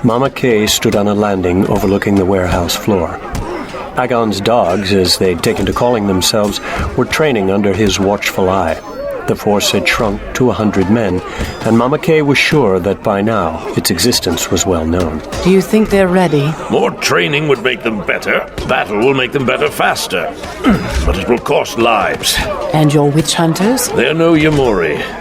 Mama Kay stood on a landing overlooking the warehouse floor. Agon's dogs, as they'd taken to calling themselves, were training under his watchful eye. The force had shrunk to 100 men, and Mama Kay was sure that by now its existence was well known. Do you think they're ready? More training would make them better. Battle will make them better faster. But it will cost lives. And your witch hunters? They're no Yamori.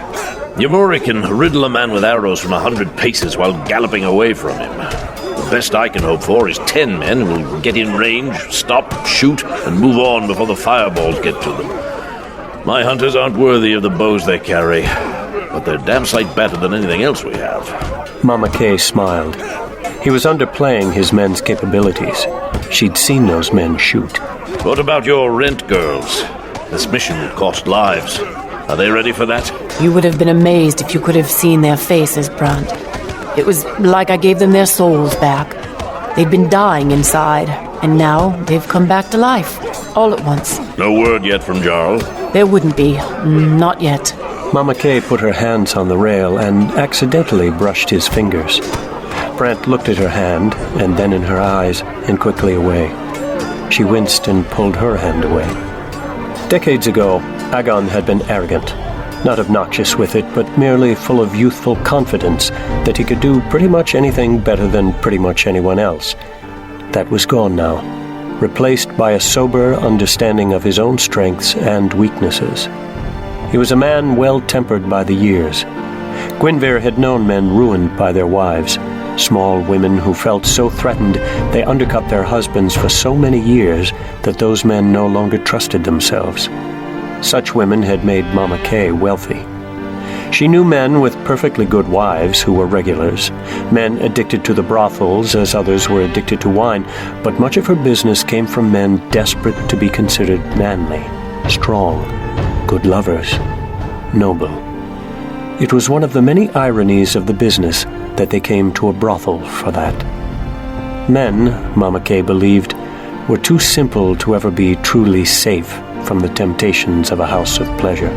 Yamori can riddle a man with arrows from 100 paces while galloping away from him. The best I can hope for is 10 men who will get in range, stop, shoot, and move on before the fireballs get to them. My hunters aren't worthy of the bows they carry, but they're damn sight better than anything else we have. Mama Kay smiled. He was underplaying his men's capabilities. She'd seen those men shoot. What about your rent girls? This mission will cost lives. Are they ready for that? You would have been amazed if you could have seen their faces, Brant. It was like I gave them their souls back. They'd been dying inside, and now they've come back to life, all at once. No word yet from Jarl? There wouldn't be. Not yet. Mama Kay put her hands on the rail and accidentally brushed his fingers. Brant looked at her hand, and then in her eyes, and quickly away. She winced and pulled her hand away. Decades ago, Agon had been arrogant. Not obnoxious with it, but merely full of youthful confidence that he could do pretty much anything better than pretty much anyone else. That was gone now, replaced by a sober understanding of his own strengths and weaknesses. He was a man well-tempered by the years. Gwynver had known men ruined by their wives, small women who felt so threatened they undercut their husbands for so many years that those men no longer trusted themselves. Such women had made Mama Kay wealthy. She knew men with perfectly good wives who were regulars, men addicted to the brothels as others were addicted to wine, but much of her business came from men desperate to be considered manly, strong, good lovers, noble. It was one of the many ironies of the business that they came to a brothel for that. Men, Mama Kay believed, were too simple to ever be truly safe from the temptations of a house of pleasure.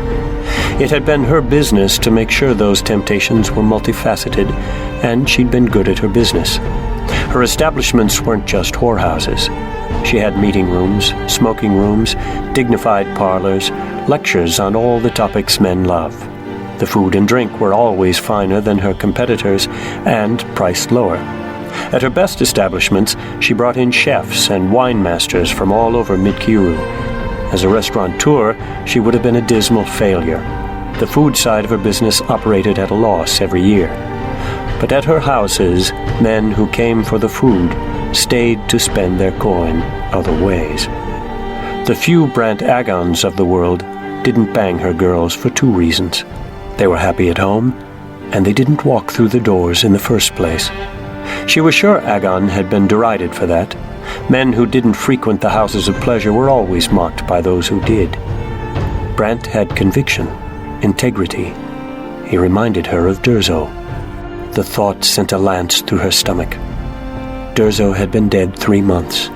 It had been her business to make sure those temptations were multifaceted, and she'd been good at her business. Her establishments weren't just whorehouses. She had meeting rooms, smoking rooms, dignified parlors, lectures on all the topics men love. The food and drink were always finer than her competitors and priced lower. At her best establishments, she brought in chefs and wine masters from all over Midkiru. As a restaurateur, she would have been a dismal failure. The food side of her business operated at a loss every year. But at her houses, men who came for the food stayed to spend their coin other ways. The few Brant Agons of the world didn't bang her girls for two reasons. They were happy at home, and they didn't walk through the doors in the first place. She was sure Agon had been derided for that. Men who didn't frequent the houses of pleasure were always mocked by those who did. Brant had conviction, integrity. He reminded her of Durzo. The thought sent a lance through her stomach. Durzo had been dead 3 months.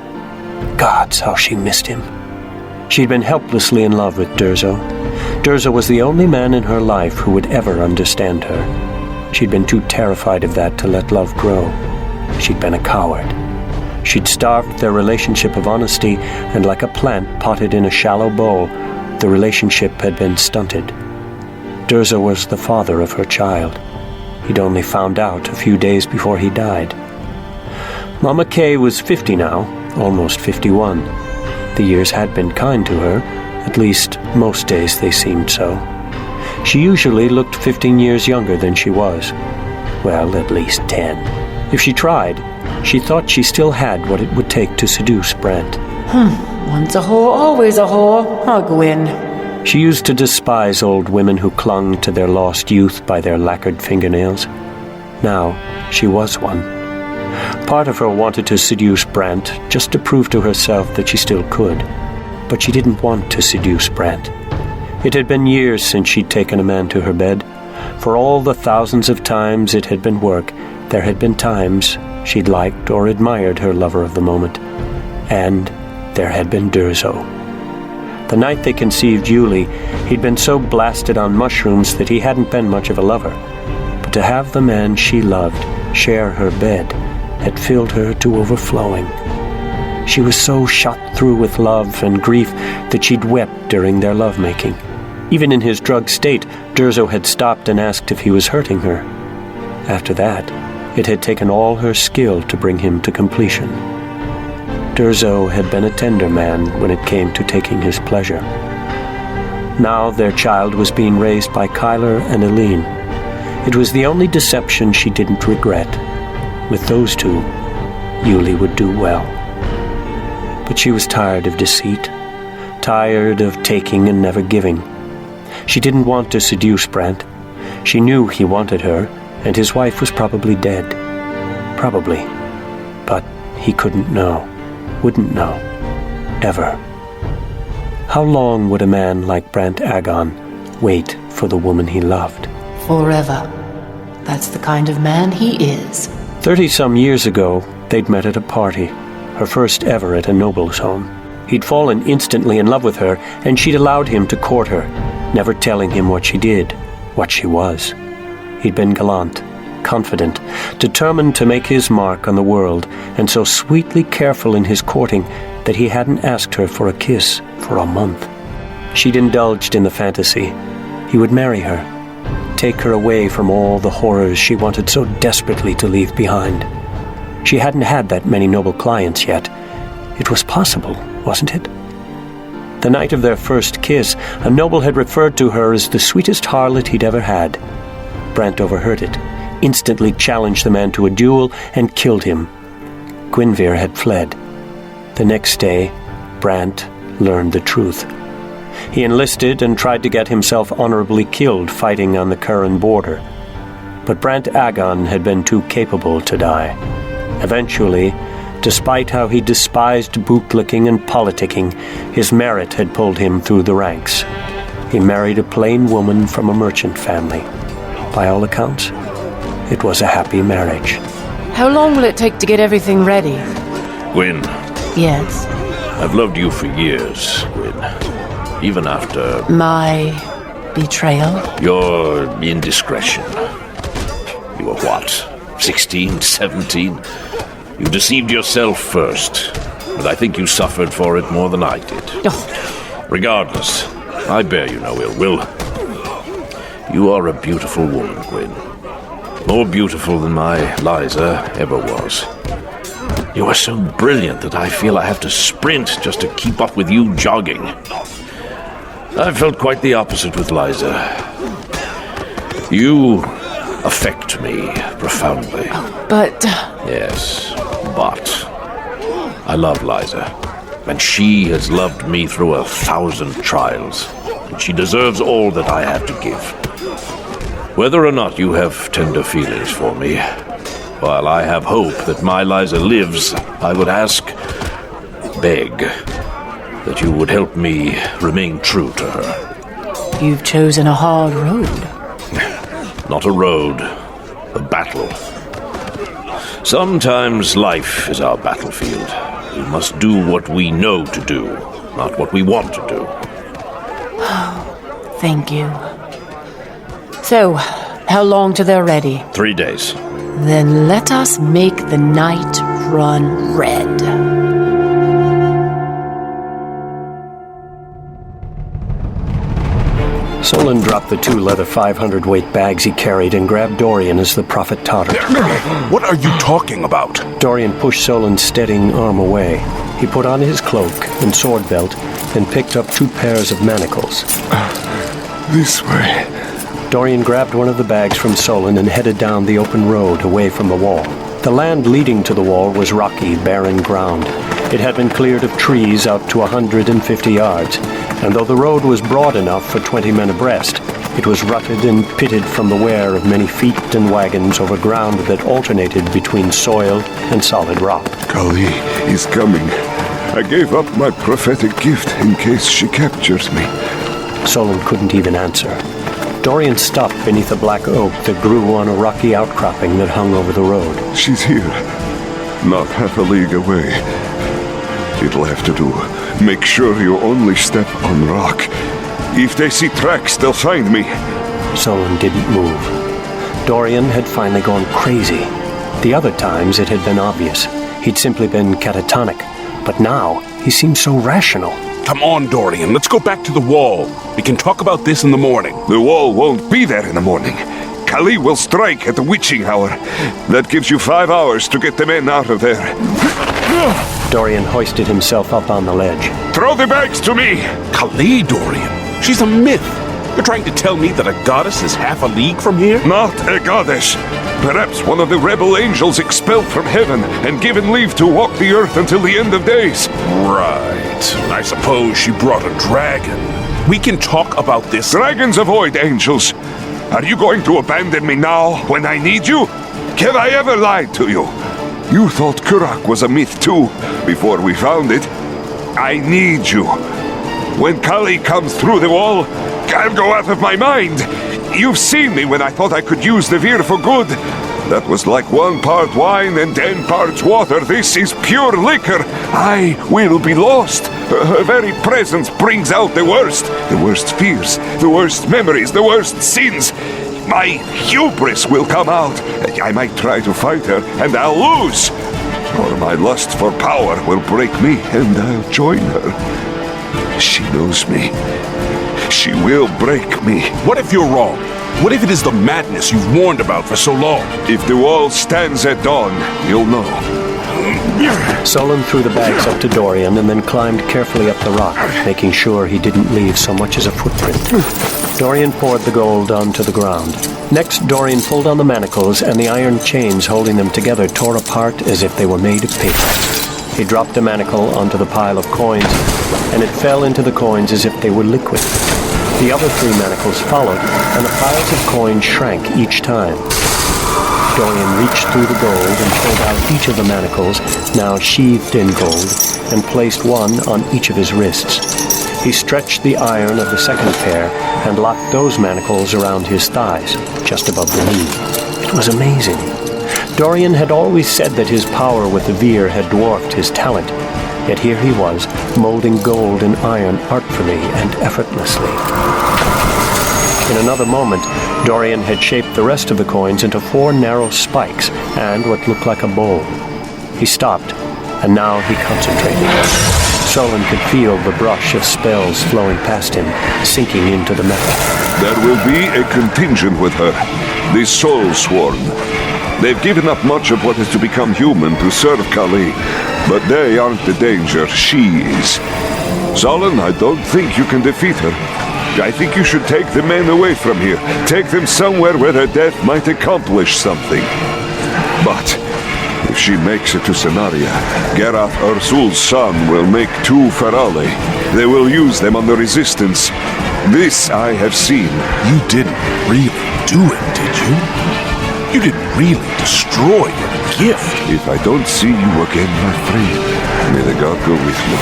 Gods, how she missed him. She'd been helplessly in love with Durzo. Durzo was the only man in her life who would ever understand her. She'd been too terrified of that to let love grow. She'd been a coward. She'd starved their relationship of honesty, and like a plant potted in a shallow bowl, the relationship had been stunted. Durzo was the father of her child. He'd only found out a few days before he died. Mama Kay was 50 now, almost 51. The years had been kind to her, at least most days they seemed so. She usually looked 15 years younger than she was. Well, at least 10. If she tried, she thought she still had what it would take to seduce Brant. Once a whore, always a whore. I'll go in. She used to despise old women who clung to their lost youth by their lacquered fingernails. Now, she was one. Part of her wanted to seduce Brant just to prove to herself that she still could. But she didn't want to seduce Brant. It had been years since she'd taken a man to her bed. For all the thousands of times it had been work, there had been times she'd liked or admired her lover of the moment. And there had been Durzo. The night they conceived Yuli, he'd been so blasted on mushrooms that he hadn't been much of a lover. But to have the man she loved share her bed had filled her to overflowing. She was so shot through with love and grief that she'd wept during their lovemaking. Even in his drugged state, Durzo had stopped and asked if he was hurting her. After that, it had taken all her skill to bring him to completion. Durzo had been a tender man when it came to taking his pleasure. Now their child was being raised by Kyler and Eileen. It was the only deception she didn't regret. With those two, Yulie would do well. But she was tired of deceit, tired of taking and never giving. She didn't want to seduce Brant. She knew he wanted her, and his wife was probably dead. Probably. But he couldn't know, wouldn't know, ever. How long would a man like Brant Agon wait for the woman he loved? Forever. That's the kind of man he is. 30-some years ago, they'd met at a party, her first ever at a noble's home. He'd fallen instantly in love with her, and she'd allowed him to court her, never telling him what she did, what she was. He'd been gallant, confident, determined to make his mark on the world, and so sweetly careful in his courting that he hadn't asked her for a kiss for a month. She'd indulged in the fantasy. He would marry her, take her away from all the horrors she wanted so desperately to leave behind. She hadn't had that many noble clients yet. It was possible, wasn't it? The night of their first kiss, a noble had referred to her as the sweetest harlot he'd ever had. Brant overheard it, instantly challenged the man to a duel, and killed him. Guinevere had fled. The next day, Brant learned the truth. He enlisted and tried to get himself honorably killed fighting on the Curran border. But Brant Agon had been too capable to die. Eventually, despite how he despised bootlicking and politicking, his merit had pulled him through the ranks. He married a plain woman from a merchant family. By all accounts, it was a happy marriage. How long will it take to get everything ready? Gwyn, Yes. I've loved you for years, Gwyn. Even after My betrayal? your indiscretion. You were what? 16, 17? You deceived yourself first, but I think you suffered for it more than I did. Oh, Regardless, I bear you no ill will. You are a beautiful woman, Gwyn. More beautiful than my Liza ever was. You are so brilliant that I feel I have to sprint just to keep up with you jogging. I felt quite the opposite with Liza. You affect me profoundly. but... Yes, but I love Liza, and she has loved me through 1,000 trials, and she deserves all that I have to give. Whether or not you have tender feelings for me, while I have hope that my Liza lives, I would ask, beg, that you would help me remain true to her. You've chosen a hard road. Not a road, a battle. Sometimes life is our battlefield. We must do what we know to do, not what we want to do. Thank you. So, how long till they're ready? 3 days. Then let us make the night run red. Solon dropped the 2 leather 500-weight bags he carried and grabbed Dorian as the prophet tottered. What are you talking about? Dorian pushed Solon's steadying arm away. He put on his cloak and sword belt and picked up 2 pairs of manacles. This way. Dorian grabbed one of the bags from Solon and headed down the open road away from the wall. The land leading to the wall was rocky, barren ground. It had been cleared of trees out to 150 yards, and though the road was broad enough for 20 men abreast, it was rutted and pitted from the wear of many feet and wagons over ground that alternated between soil and solid rock. Kali is coming. I gave up my prophetic gift in case she captures me. Solon couldn't even answer. Dorian stopped beneath a black oak that grew on a rocky outcropping that hung over the road. She's here. Not half a league away. It'll have to do. Make sure you only step on rock. If they see tracks, they'll find me. Solon didn't move. Dorian had finally gone crazy. The other times it had been obvious. He'd simply been catatonic. But now, he seemed so rational. Come on, Dorian, let's go back to the wall. We can talk about this in the morning. The wall won't be there in the morning. Kali will strike at the witching hour. That gives you 5 hours to get the men out of there. Dorian hoisted himself up on the ledge. Throw the bags to me! Kali, Dorian. She's a myth. You're trying to tell me that a goddess is half a league from here? Not a goddess. Perhaps one of the rebel angels expelled from heaven and given leave to walk the earth until the end of days. Right. I suppose she brought a dragon. We can talk about this. Dragons avoid angels. Are you going to abandon me now, when I need you? Have I ever lied to you? You thought Kurak was a myth too, before we found it. I need you. When Kali comes through the wall, I'll go out of my mind. You've seen me when I thought I could use the Veer for good. That was like 1 part wine and 10 parts water. This is pure liquor. I will be lost. Her very presence brings out the worst fears, the worst memories, the worst sins. My hubris will come out. I might try to fight her, and I'll lose. Or my lust for power will break me, and I'll join her. She knows me. She will break me. What if you're wrong? What if it is the madness you've warned about for so long? If the wall stands at dawn, you'll know. Solon threw the bags up to Dorian and then climbed carefully up the rock, making sure he didn't leave so much as a footprint. Dorian poured the gold onto the ground. Next, Dorian pulled on the manacles, and the iron chains holding them together tore apart as if they were made of paper. He dropped the manacle onto the pile of coins, and it fell into the coins as if they were liquid. The other 3 manacles followed, and the piles of coins shrank each time. Dorian reached through the gold and pulled out each of the manacles, now sheathed in gold, and placed one on each of his wrists. He stretched the iron of the second pair and locked those manacles around his thighs, just above the knee. It was amazing. Dorian had always said that his power with the Veer had dwarfed his talent, yet here he was, molding gold and iron artfully and effortlessly. In another moment, Dorian had shaped the rest of the coins into 4 narrow spikes and what looked like a bowl. He stopped, and now he concentrated. Solon could feel the brush of spells flowing past him, sinking into the metal. There will be a contingent with her, the Soul Sworn. They've given up much of what is to become human to serve Kali, but they aren't the danger, she is. Solon, I don't think you can defeat her. I think you should take the men away from here. Take them somewhere where their death might accomplish something. But if she makes it to Sanaria, Gerath Ursul's son will make 2 Ferale. They will use them on the Resistance. This I have seen. You didn't really do it, did you? You didn't really destroy your gift. If I don't see you again, my friend, may the god go with me.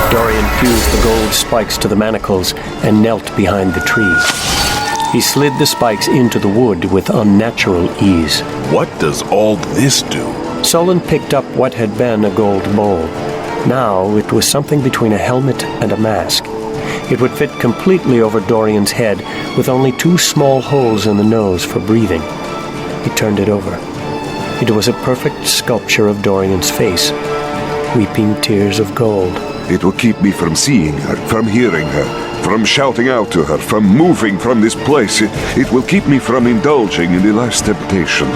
Dorian fused the gold spikes to the manacles and knelt behind the tree. He slid the spikes into the wood with unnatural ease. What does all this do? Solon picked up what had been a gold bowl. Now it was something between a helmet and a mask. It would fit completely over Dorian's head, with only 2 small holes in the nose for breathing. He turned it over. It was a perfect sculpture of Dorian's face, weeping tears of gold. It will keep me from seeing her, from hearing her, from shouting out to her, from moving from this place. It will keep me from indulging in the last temptation,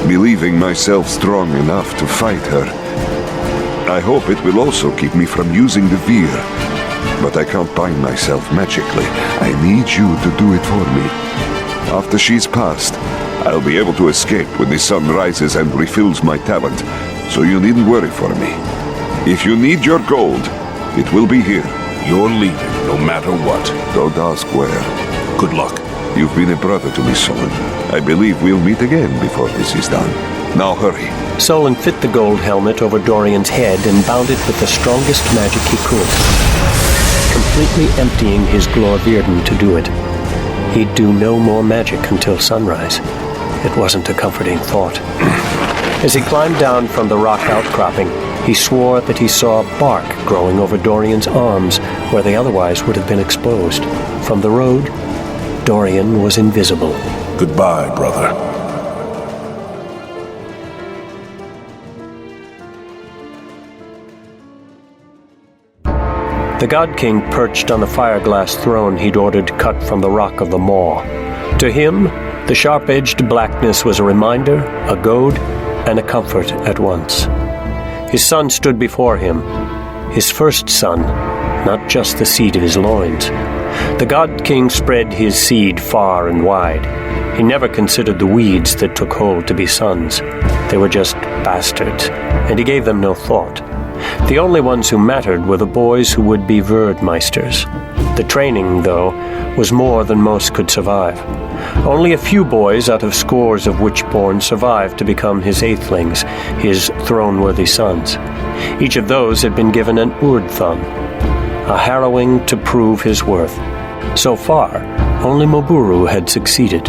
believing myself strong enough to fight her. I hope it will also keep me from using the Veer, but I can't bind myself magically. I need you to do it for me. After she's passed, I'll be able to escape when the sun rises and refills my talent, so you needn't worry for me. If you need your gold, it will be here. You're leaving, no matter what. Don't ask where. Good luck. You've been a brother to me, Solon. I believe we'll meet again before this is done. Now hurry. Solon fit the gold helmet over Dorian's head and bound it with the strongest magic he could, completely emptying his Glorvirden to do it. He'd do no more magic until sunrise. It wasn't a comforting thought. As he climbed down from the rock outcropping, he swore that he saw bark growing over Dorian's arms where they otherwise would have been exposed. From the road, Dorian was invisible. Goodbye, brother. The God King perched on the fireglass throne he'd ordered cut from the rock of the Maw. To him, the sharp-edged blackness was a reminder, a goad, and a comfort at once. His son stood before him, his first son, not just the seed of his loins. The God King spread his seed far and wide. He never considered the weeds that took hold to be sons. They were just bastards, and he gave them no thought. The only ones who mattered were the boys who would be Verdmeisters. The training, though, was more than most could survive. Only a few boys out of scores of Witchborn survived to become his Aethelings, his throne-worthy sons. Each of those had been given an Urdthon, a harrowing to prove his worth. So far, only Moburu had succeeded.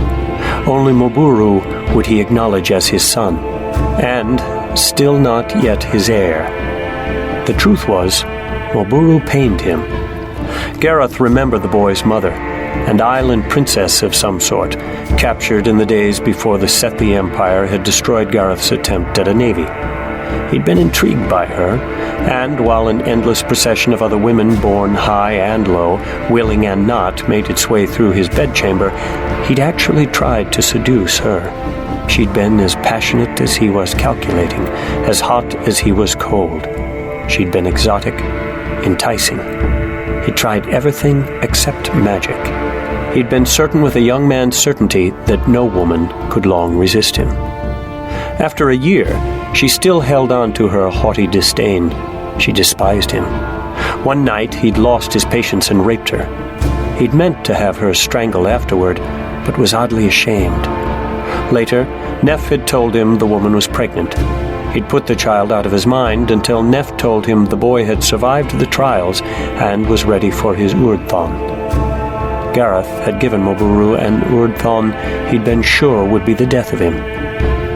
Only Moburu would he acknowledge as his son, and still not yet his heir. The truth was, Moburu pained him. Gareth remembered the boy's mother, an island princess of some sort, captured in the days before the Sethi Empire had destroyed Gareth's attempt at a navy. He'd been intrigued by her, and while an endless procession of other women born high and low, willing and not, made its way through his bedchamber, he'd actually tried to seduce her. She'd been as passionate as he was calculating, as hot as he was cold. She'd been exotic, enticing. He tried everything except magic. He'd been certain with a young man's certainty that no woman could long resist him. After a year, she still held on to her haughty disdain. She despised him. One night, he'd lost his patience and raped her. He'd meant to have her strangled afterward, but was oddly ashamed. Later, Neff had told him the woman was pregnant. He'd put the child out of his mind until Neff told him the boy had survived the trials and was ready for his Urdthon. Gareth had given Moburu an Urdthon he'd been sure would be the death of him.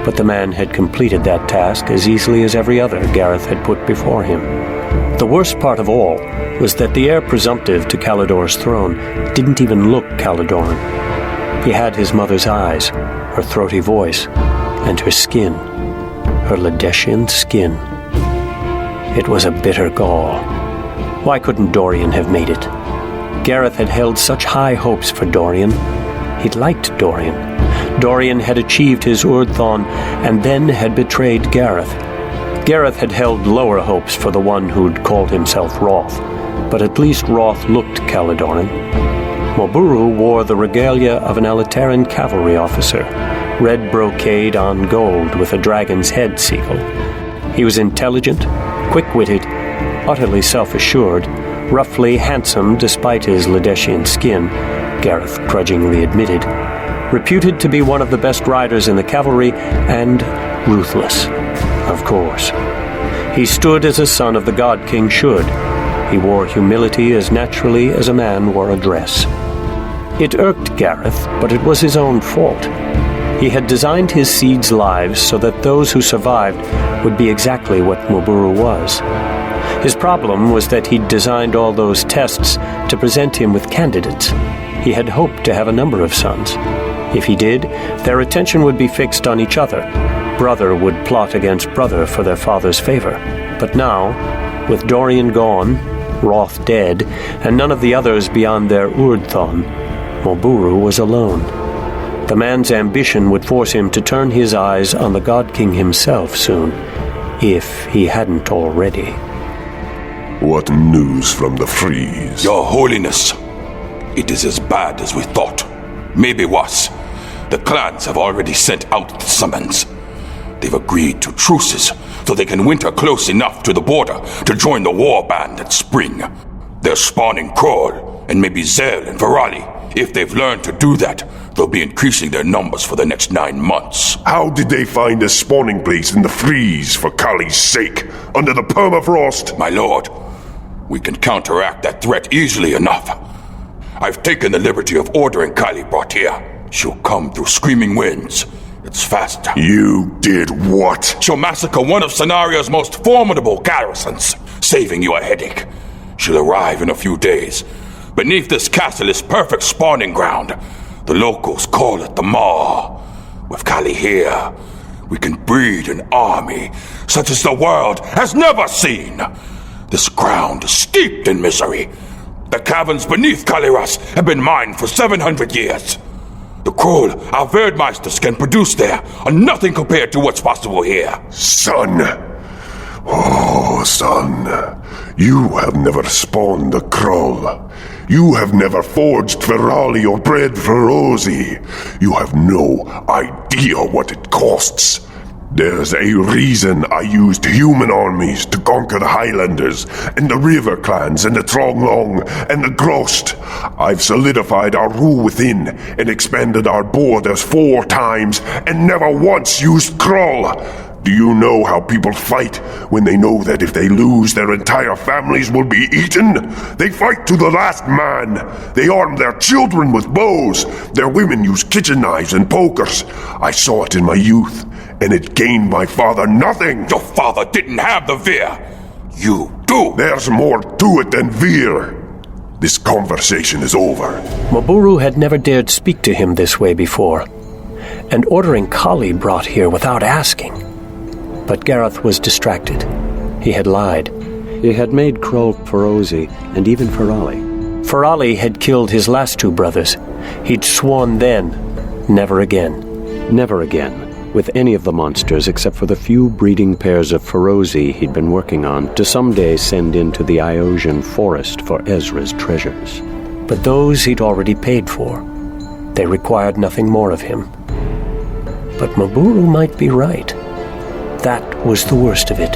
But the man had completed that task as easily as every other Gareth had put before him. The worst part of all was that the heir presumptive to Calidor's throne didn't even look Calidoran. He had his mother's eyes, her throaty voice, and her skin, her Ledeshian skin. It was a bitter gall. Why couldn't Dorian have made it? Gareth had held such high hopes for Dorian. He'd liked Dorian. Dorian had achieved his Urdthon and then had betrayed Gareth. Gareth had held lower hopes for the one who'd called himself Roth, but at least Roth looked Calidoran. Moburu wore the regalia of an Elitaran cavalry officer, red brocade on gold with a dragon's head seal. He was intelligent, quick-witted, utterly self-assured, roughly handsome despite his Ledeshian skin, Gareth grudgingly admitted, reputed to be one of the best riders in the cavalry, and ruthless, of course. He stood as a son of the God King should. He wore humility as naturally as a man wore a dress. It irked Gareth, but it was his own fault. He had designed his seeds' lives so that those who survived would be exactly what Moburu was. His problem was that he'd designed all those tests to present him with candidates. He had hoped to have a number of sons. If he did, their attention would be fixed on each other. Brother would plot against brother for their father's favor. But now, with Dorian gone, Roth dead, and none of the others beyond their Urdthon, Moburu was alone. The man's ambition would force him to turn his eyes on the God King himself soon, if he hadn't already. What news from the Freeze? Your Holiness, it is as bad as we thought. Maybe worse. The clans have already sent out the summons. They've agreed to truces so they can winter close enough to the border to join the war band at spring. They're spawning Kroll and maybe Zell and Virali. If they've learned to do that, they'll be increasing their numbers for the next 9 months. How did they find a spawning place in the Freeze, for Kali's sake, under the permafrost? My lord, we can counteract that threat easily enough. I've taken the liberty of ordering Kali brought here. She'll come through Screaming Winds. It's faster. You did what? She'll massacre one of Cenaria's most formidable garrisons, saving you a headache. She'll arrive in a few days. Beneath this castle is perfect spawning ground. The locals call it the Maw. With Kali here, we can breed an army such as the world has never seen. This ground is steeped in misery. The caverns beneath Kaliras have been mined for 700 years. The coal our Verdmeisters can produce there are nothing compared to what's possible here. Son! Oh, son. You have never spawned a Krull. You have never forged Ferali or bred Ferozi. You have no idea what it costs. There's a reason I used human armies to conquer the Highlanders, and the River Clans, and the Tronglong, and the Grost. I've solidified our rule within, and expanded our borders 4 times, and never once used Krull. Do you know how people fight when they know that if they lose, their entire families will be eaten? They fight to the last man. They arm their children with bows. Their women use kitchen knives and pokers. I saw it in my youth, and it gained my father nothing. Your father didn't have the Veer. You do. There's more to it than Veer. This conversation is over. Maburu had never dared speak to him this way before, and ordering Kali brought here without asking. But Gareth was distracted. He had lied. He had made Krull Ferozi and even Ferali. Ferali had killed his last 2 brothers. He'd sworn then, never again. Never again, with any of the monsters except for the few breeding pairs of Ferozi he'd been working on to someday send into the Iosian forest for Ezra's treasures. But those he'd already paid for. They required nothing more of him. But Maburu might be right. That was the worst of it.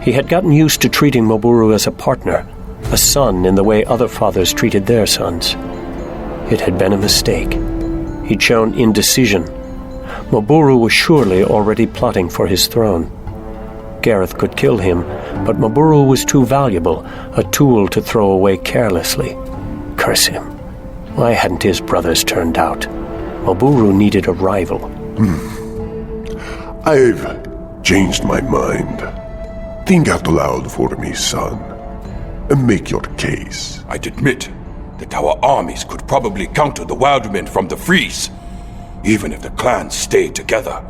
He had gotten used to treating Maburu as a partner, a son in the way other fathers treated their sons. It had been a mistake. He'd shown indecision. Maburu was surely already plotting for his throne. Gareth could kill him, but Maburu was too valuable, a tool to throw away carelessly. Curse him. Why hadn't his brothers turned out? Maburu needed a rival. I've changed my mind. Think out loud for me, son, and make your case. I'd admit that our armies could probably counter the Wildmen from the Freeze. Even if the clans stayed together,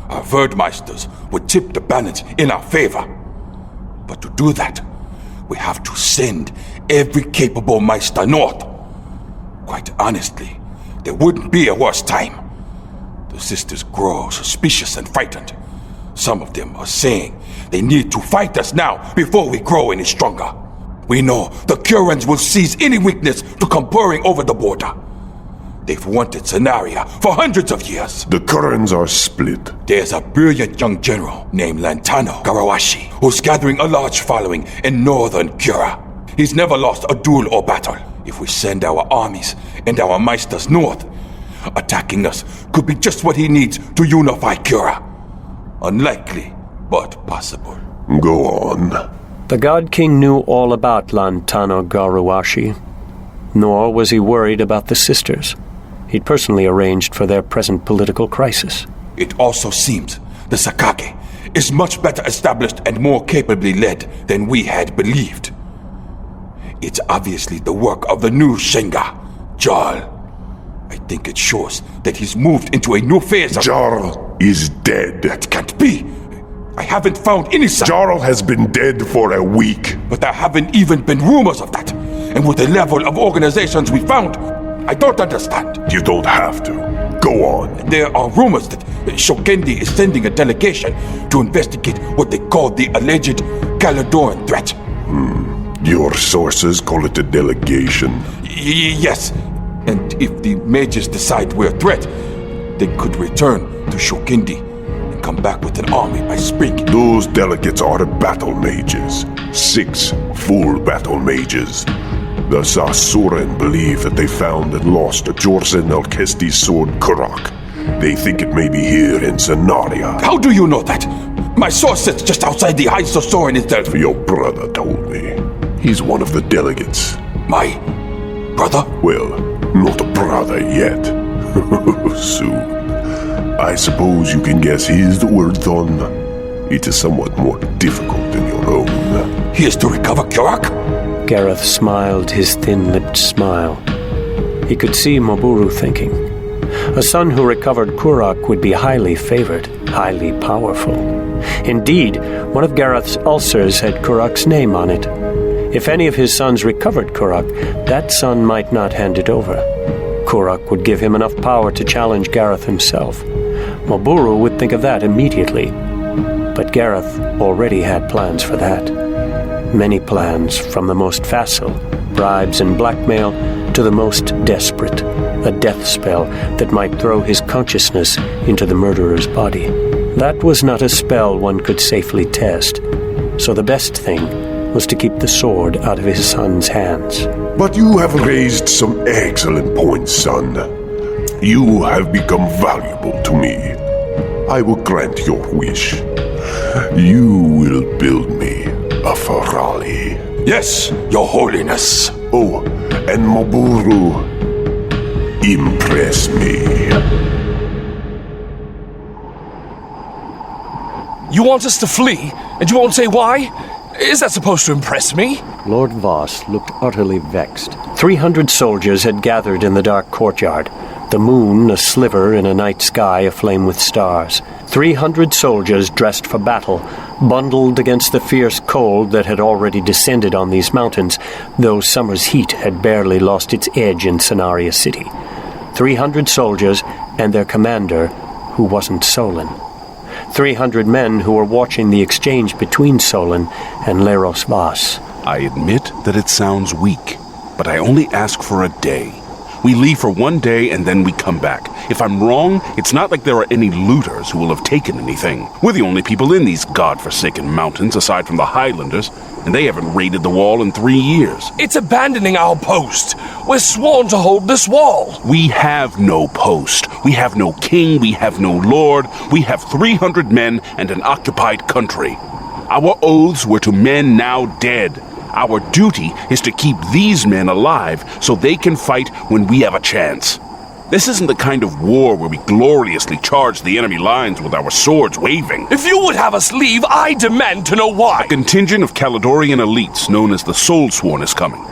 our Verdmeisters would tip the balance in our favor. But to do that, we have to send every capable Meister north. Quite honestly, there wouldn't be a worse time. The sisters grow suspicious and frightened. Some of them are saying they need to fight us now before we grow any stronger. We know the Kurans will seize any weakness to come pouring over the border. They've wanted Scenaria for hundreds of years. The Kurans are split. There's a brilliant young general named Lantano Garawashi who's gathering a large following in northern Kura. He's never lost a duel or battle. If we send our armies and our Meisters north, attacking us could be just what he needs to unify Kura. Unlikely, but possible. Go on. The God King knew all about Lantano Garawashi, nor was he worried about the sisters. He'd personally arranged for their present political crisis. It also seems the Sakage is much better established and more capably led than we had believed. It's obviously the work of the new Shenga, Jarl. I think it shows that he's moved into a new phase of— Jarl is dead. That can't be. I haven't found any sign. Jarl has been dead for a week. But there haven't even been rumors of that. And with the level of organizations we found, I don't understand. You don't have to. Go on. There are rumors that Shokendi is sending a delegation to investigate what they call the alleged Caladoran threat. Your sources call it a delegation. Yes. And if the mages decide we're a threat, they could return to Shokendi and come back with an army by spring. Those delegates are battle mages. 6 full battle mages. The Sasuran believe that they found and lost Jorzen Alkesti's sword Kurak. They think it may be here in Scenaria. How do you know that? My source sits just outside the High Sasuran itself. Your brother told me. He's one of the delegates. My brother? Well, not a brother yet. Soon. I suppose you can guess his words on. It is somewhat more difficult than your own. He is to recover Kurak? Gareth smiled his thin-lipped smile. He could see Maburu thinking. A son who recovered Kurak would be highly favored, highly powerful. Indeed, one of Gareth's ulcers had Kurak's name on it. If any of his sons recovered Kurak, that son might not hand it over. Kurak would give him enough power to challenge Gareth himself. Maburu would think of that immediately. But Gareth already had plans for that. Many plans, from the most facile, bribes and blackmail, to the most desperate, a death spell that might throw his consciousness into the murderer's body. That was not a spell one could safely test, so the best thing was to keep the sword out of his son's hands. But you have raised some excellent points, son. You have become valuable to me. I will grant your wish. You will build me a Ferali. Yes, Your Holiness. Oh, and Maburu, impress me. You want us to flee, and you won't say why? Is that supposed to impress me? Lord Voss looked utterly vexed. 300 soldiers had gathered in the dark courtyard, the moon a sliver in a night sky aflame with stars. 300 soldiers dressed for battle, bundled against the fierce cold that had already descended on these mountains, though summer's heat had barely lost its edge in Cenarius City. 300 soldiers and their commander, who wasn't Solon. 300 men who were watching the exchange between Solon and Leros Voss. I admit that it sounds weak, but I only ask for a day. We leave for 1 day and then we come back. If I'm wrong, it's not like there are any looters who will have taken anything. We're the only people in these godforsaken mountains aside from the Highlanders, and they haven't raided the wall in 3 years. It's abandoning our post. We're sworn to hold this wall. We have no post. We have no king. We have no lord. We have 300 men and an occupied country. Our oaths were to men now dead. Our duty is to keep these men alive so they can fight when we have a chance. This isn't the kind of war where we gloriously charge the enemy lines with our swords waving. If you would have us leave, I demand to know why. A contingent of Caledorian elites known as the Soulsworn is coming.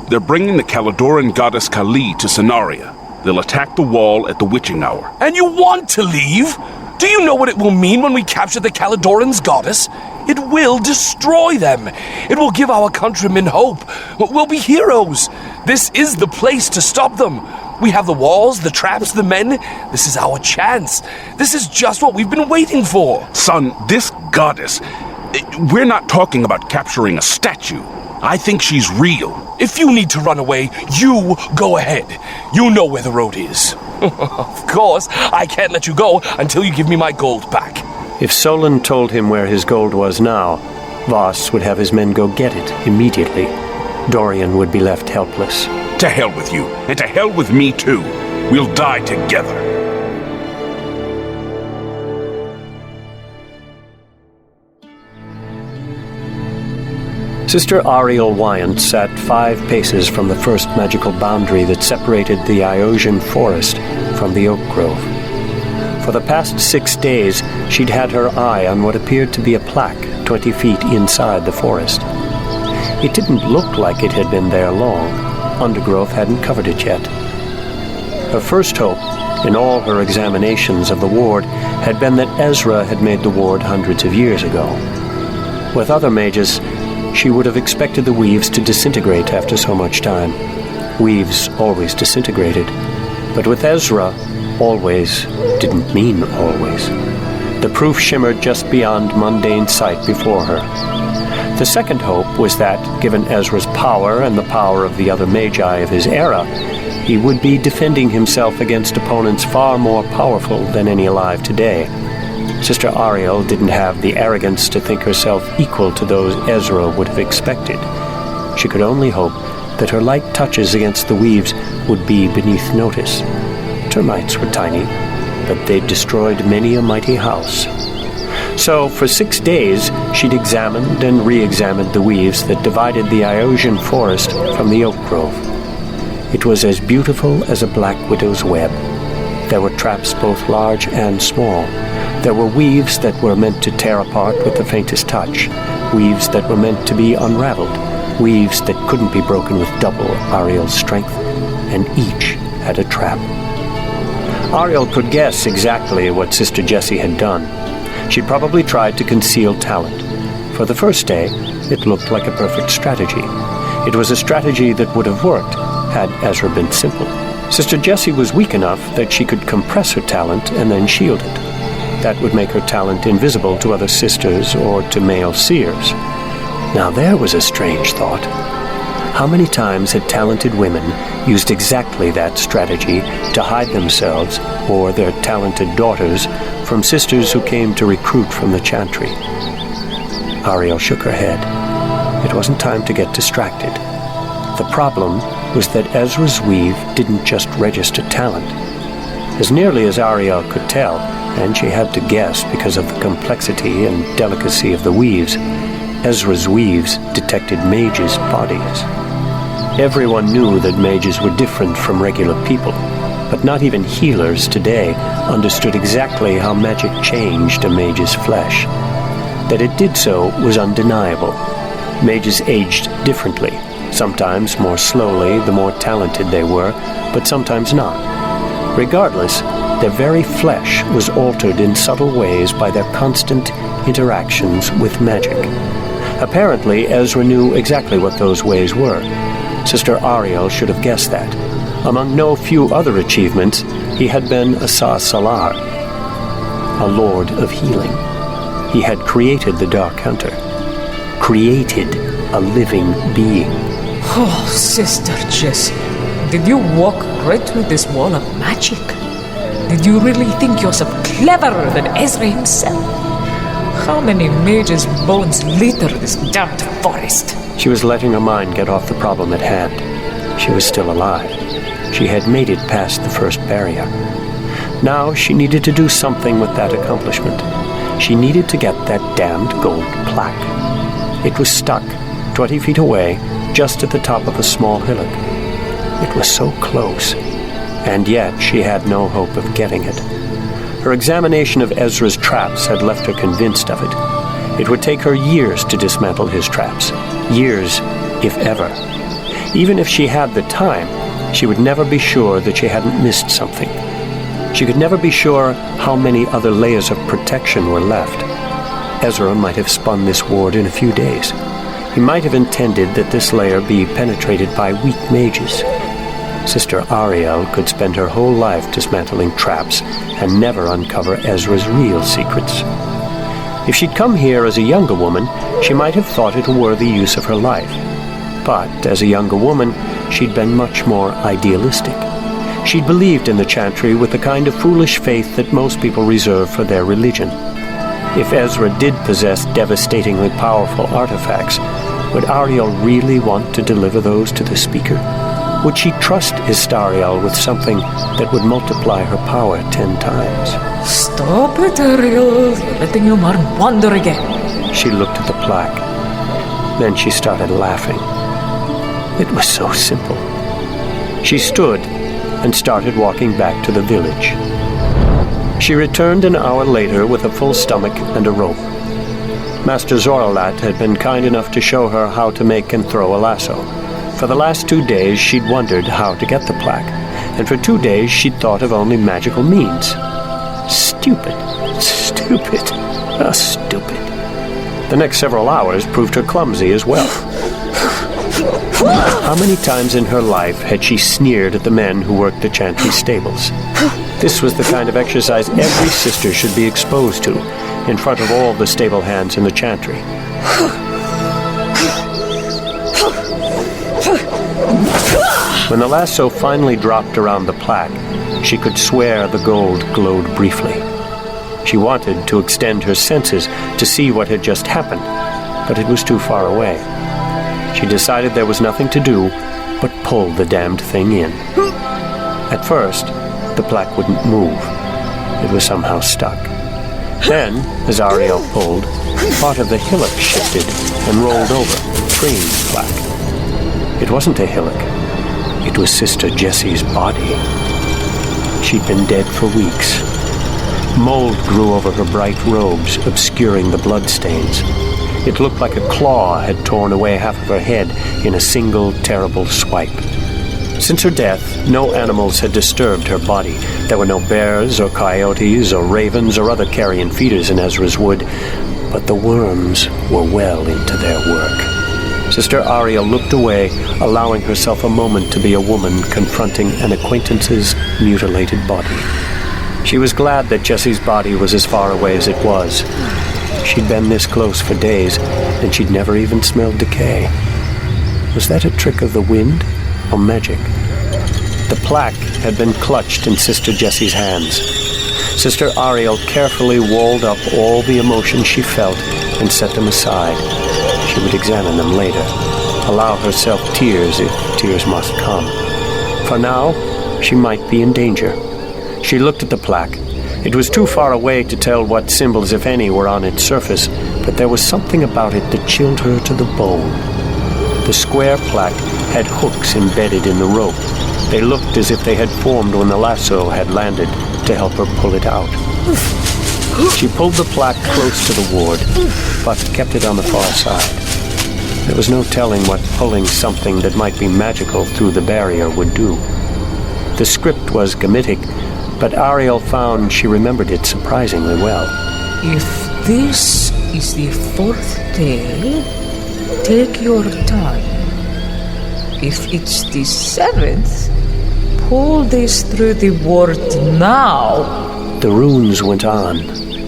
They're bringing the Caledoran goddess Kali to Cenaria. They'll attack the wall at the witching hour. And you want to leave? Do you know what it will mean when we capture the Caledoran's goddess? It will destroy them. It will give our countrymen hope. We'll be heroes. This is the place to stop them. We have the walls, the traps, the men. This is our chance. This is just what we've been waiting for. Son, this goddess... We're not talking about capturing a statue. I think she's real. If you need to run away, you go ahead. You know where the road is. Of course, I can't let you go until you give me my gold back. If Solon told him where his gold was now, Voss would have his men go get it immediately. Dorian would be left helpless. To hell with you, and to hell with me too. We'll die together. Sister Ariel Wyant sat 5 paces from the first magical boundary that separated the Iosian forest from the oak grove. For the past 6 days, she'd had her eye on what appeared to be a plaque 20 feet inside the forest. It didn't look like it had been there long. Undergrowth hadn't covered it yet. Her first hope, in all her examinations of the ward, had been that Ezra had made the ward hundreds of years ago. With other mages, she would have expected the weaves to disintegrate after so much time. Weaves always disintegrated. But with Ezra, always didn't mean always. The proof shimmered just beyond mundane sight before her. The second hope was that, given Ezra's power and the power of the other magi of his era, he would be defending himself against opponents far more powerful than any alive today. Sister Ariel didn't have the arrogance to think herself equal to those Ezra would have expected. She could only hope that her light touches against the weaves would be beneath notice. Termites were tiny, but they'd destroyed many a mighty house. So, for 6 days, she'd examined and re-examined the weaves that divided the Iosian forest from the oak grove. It was as beautiful as a black widow's web. There were traps both large and small. There were weaves that were meant to tear apart with the faintest touch, weaves that were meant to be unraveled, weaves that couldn't be broken with double Ariel's strength, and each had a trap. Ariel could guess exactly what Sister Jessie had done. She'd probably tried to conceal talent. For the first day, it looked like a perfect strategy. It was a strategy that would have worked had Ezra been simple. Sister Jessie was weak enough that she could compress her talent and then shield it. That would make her talent invisible to other sisters or to male seers. Now there was a strange thought. How many times had talented women used exactly that strategy to hide themselves or their talented daughters from sisters who came to recruit from the chantry? Ariel shook her head. It wasn't time to get distracted. The problem was that Ezra's weave didn't just register talent. As nearly as Ariel could tell, and she had to guess because of the complexity and delicacy of the weaves, Ezra's weaves detected mages' bodies. Everyone knew that mages were different from regular people, but not even healers today understood exactly how magic changed a mage's flesh. That it did so was undeniable. Mages aged differently, sometimes more slowly the more talented they were, but sometimes not. Regardless, their very flesh was altered in subtle ways by their constant interactions with magic. Apparently, Ezra knew exactly what those ways were. Sister Ariel should have guessed that. Among no few other achievements, he had been Asa Salar, a lord of healing. He had created the Dark Hunter, created a living being. Oh, Sister Jessie, did you walk right through this wall of magic? Did you really think yourself cleverer than Ezra himself? How many mages' bones litter this damned forest? She was letting her mind get off the problem at hand. She was still alive. She had made it past the first barrier. Now she needed to do something with that accomplishment. She needed to get that damned gold plaque. It was stuck 20 feet away, just at the top of a small hillock. It was so close, and yet she had no hope of getting it. Her examination of Ezra's traps had left her convinced of it. It would take her years to dismantle his traps. Years, if ever. Even if she had the time, she would never be sure that she hadn't missed something. She could never be sure how many other layers of protection were left. Ezra might have spun this ward in a few days. He might have intended that this layer be penetrated by weak mages. Sister Ariel could spend her whole life dismantling traps and never uncover Ezra's real secrets. If she'd come here as a younger woman, she might have thought it a worthy use of her life. But as a younger woman, she'd been much more idealistic. She'd believed in the chantry with the kind of foolish faith that most people reserve for their religion. If Ezra did possess devastatingly powerful artifacts, would Ariel really want to deliver those to the speaker? Would she trust Istariel with something that would multiply her power 10 times? Stop it, Ariel. You're letting your mind wander again. She looked at the plaque. Then she started laughing. It was so simple. She stood and started walking back to the village. She returned an hour later with a full stomach and a rope. Master Zoralat had been kind enough to show her how to make and throw a lasso. For the last 2 days, she'd wondered how to get the plaque, and for 2 days she'd thought of only magical means. Stupid. Stupid. The next several hours proved her clumsy as well. How many times in her life had she sneered at the men who worked the chantry stables? This was the kind of exercise every sister should be exposed to, in front of all the stable hands in the chantry. When the lasso finally dropped around the plaque, she could swear the gold glowed briefly. She wanted to extend her senses to see what had just happened, but it was too far away. She decided there was nothing to do but pull the damned thing in. At first, the plaque wouldn't move. It was somehow stuck. Then, as Ariel pulled, part of the hillock shifted and rolled over, freeing the plaque. It wasn't a hillock. It was Sister Jessie's body. She'd been dead for weeks. Mold grew over her bright robes, obscuring the bloodstains. It looked like a claw had torn away half of her head in a single terrible swipe. Since her death, no animals had disturbed her body. There were no bears or coyotes or ravens or other carrion feeders in Ezra's wood, but the worms were well into their work. Sister Ariel looked away, allowing herself a moment to be a woman confronting an acquaintance's mutilated body. She was glad that Jessie's body was as far away as it was. She'd been this close for days, and she'd never even smelled decay. Was that a trick of the wind or magic? The plaque had been clutched in Sister Jessie's hands. Sister Ariel carefully walled up all the emotions she felt and set them aside. She would examine them later, allow herself tears if tears must come. For now, she might be in danger. She looked at the plaque. It was too far away to tell what symbols, if any, were on its surface, but there was something about it that chilled her to the bone. The square plaque had hooks embedded in the rope. They looked as if they had formed when the lasso had landed to help her pull it out. She pulled the plaque close to the ward, but kept it on the far side. There was no telling what pulling something that might be magical through the barrier would do. The script was Gamitic, but Ariel found she remembered it surprisingly well. If this is the fourth day, take your time. If it's the seventh, pull this through the ward now. The runes went on,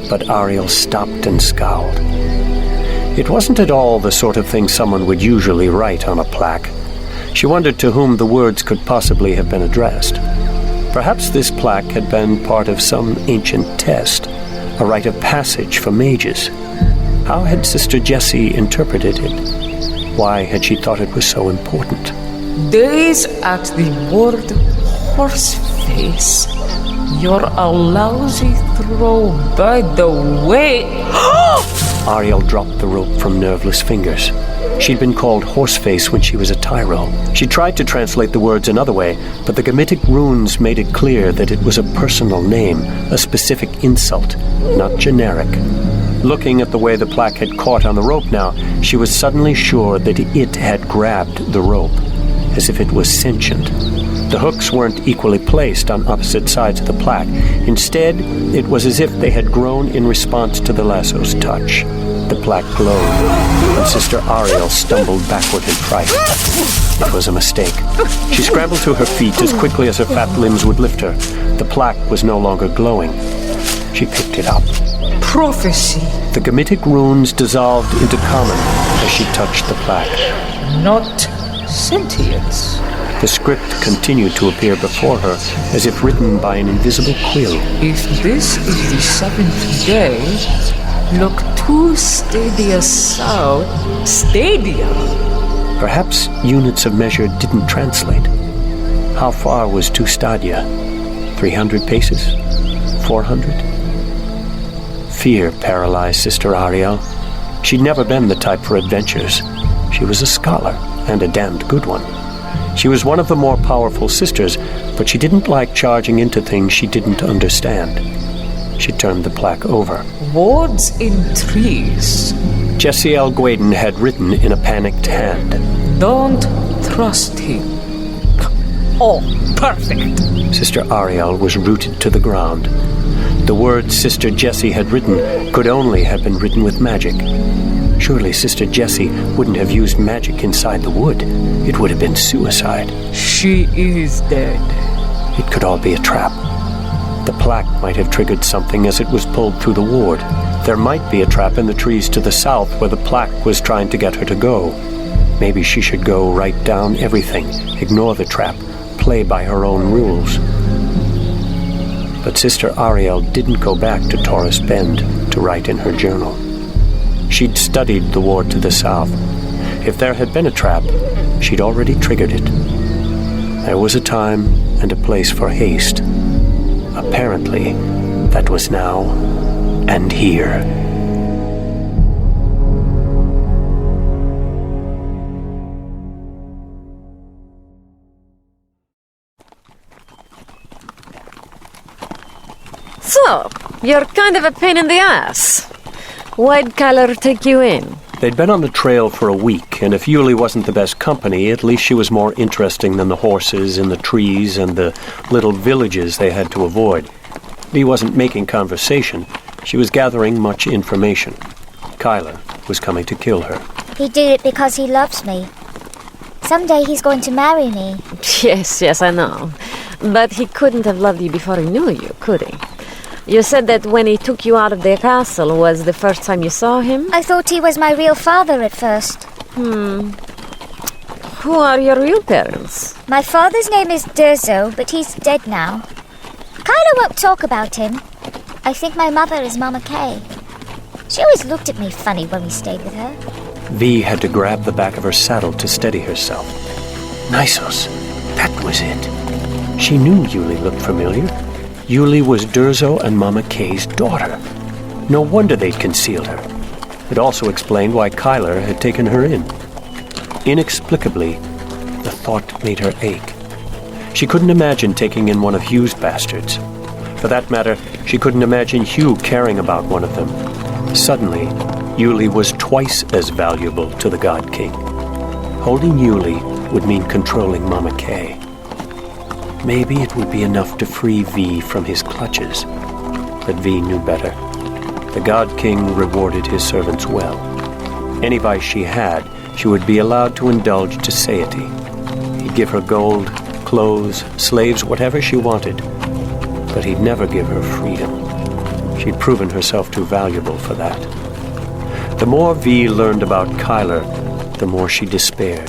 but Ariel stopped and scowled. It wasn't at all the sort of thing someone would usually write on a plaque. She wondered to whom the words could possibly have been addressed. Perhaps this plaque had been part of some ancient test, a rite of passage for mages. How had Sister Jessie interpreted it? Why had she thought it was so important? Days at the ward Horseface. You're a lousy throw, by the way. Ariel dropped the rope from nerveless fingers. She'd been called Horseface when she was a tyro. She tried to translate the words another way, but the Gamitic runes made it clear that it was a personal name, a specific insult, not generic. Looking at the way the plaque had caught on the rope now, she was suddenly sure that it had grabbed the rope, as if it was sentient. The hooks weren't equally placed on opposite sides of the plaque. Instead, it was as if they had grown in response to the lasso's touch. The plaque glowed, and Sister Ariel stumbled backward in fright. It was a mistake. She scrambled to her feet as quickly as her fat limbs would lift her. The plaque was no longer glowing. She picked it up. Prophecy. The Gamitic runes dissolved into common as she touched the plaque. Not sentience. The script continued to appear before her, as if written by an invisible quill. If this is the seventh day, look 2 stadia south. Stadia? Perhaps units of measure didn't translate. How far was 2 stadia? 300 paces? 400? Fear paralyzed Sister Ariel. She'd never been the type for adventures. She was a scholar, and a damned good one. She was one of the more powerful sisters, but she didn't like charging into things she didn't understand. She turned the plaque over. Wards in trees. Jessie L. Gwaden had written in a panicked hand. Don't trust him. Oh, perfect. Sister Ariel was rooted to the ground. The words Sister Jessie had written could only have been written with magic. Surely Sister Jessie wouldn't have used magic inside the wood. It would have been suicide. She is dead. It could all be a trap. The plaque might have triggered something as it was pulled through the ward. There might be a trap in the trees to the south where the plaque was trying to get her to go. Maybe she should go write down everything, ignore the trap, play by her own rules. But Sister Ariel didn't go back to Taurus Bend to write in her journal. She'd studied the ward to the south. If there had been a trap, she'd already triggered it. There was a time and a place for haste. Apparently, that was now and here. So, you're kind of a pain in the ass. Why'd Kyler take you in? They'd been on the trail for a week, and if Yuli wasn't the best company, at least she was more interesting than the horses and the trees and the little villages they had to avoid. He wasn't making conversation. She was gathering much information. Kyler was coming to kill her. He did it because he loves me. Someday he's going to marry me. Yes, I know. But he couldn't have loved you before he knew you, could he? You said that when he took you out of their castle was the first time you saw him? I thought he was my real father at first. Who are your real parents? My father's name is Durzo, but he's dead now. Kyler won't talk about him. I think my mother is Mama Kay. She always looked at me funny when we stayed with her. V had to grab the back of her saddle to steady herself. Nysos, that was it. She knew Yuli looked familiar. Yuli was Durzo and Mama Kay's daughter. No wonder they'd concealed her. It also explained why Kyler had taken her in. Inexplicably, the thought made her ache. She couldn't imagine taking in one of Hugh's bastards. For that matter, she couldn't imagine Hugh caring about one of them. Suddenly, Yuli was twice as valuable to the God King. Holding Yuli would mean controlling Mama Kay. Maybe it would be enough to free V from his clutches. But V knew better. The God King rewarded his servants well. Any vice she had, she would be allowed to indulge to satiety. He'd give her gold, clothes, slaves, whatever she wanted. But he'd never give her freedom. She'd proven herself too valuable for that. The more V learned about Kyler, the more she despaired.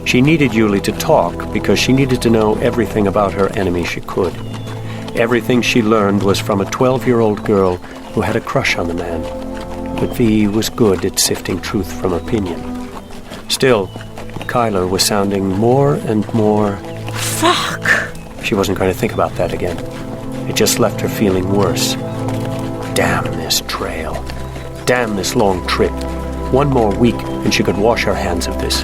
She needed Yuli to talk because she needed to know everything about her enemy she could. Everything she learned was from a 12-year-old girl who had a crush on the man. But V was good at sifting truth from opinion. Still, Kyler was sounding more and more... Fuck! She wasn't going to think about that again. It just left her feeling worse. Damn this trail. Damn this long trip. One more week and she could wash her hands of this.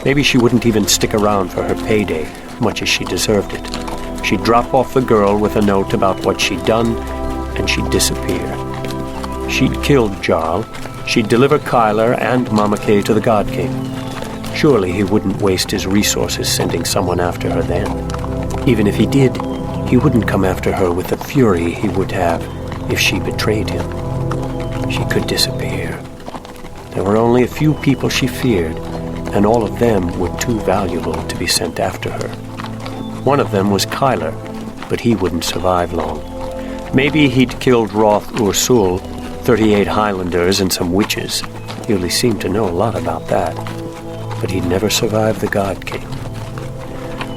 Maybe she wouldn't even stick around for her payday, much as she deserved it. She'd drop off the girl with a note about what she'd done, and she'd disappear. She'd killed Jarl. She'd deliver Kyler and Mama Kay to the God King. Surely he wouldn't waste his resources sending someone after her then. Even if he did, he wouldn't come after her with the fury he would have if she betrayed him. She could disappear. There were only a few people she feared, and all of them were too valuable to be sent after her. One of them was Kyler, but he wouldn't survive long. Maybe he'd killed Roth Ursul, 38 Highlanders and some witches. Yuli seemed to know a lot about that. But he'd never survive the God King.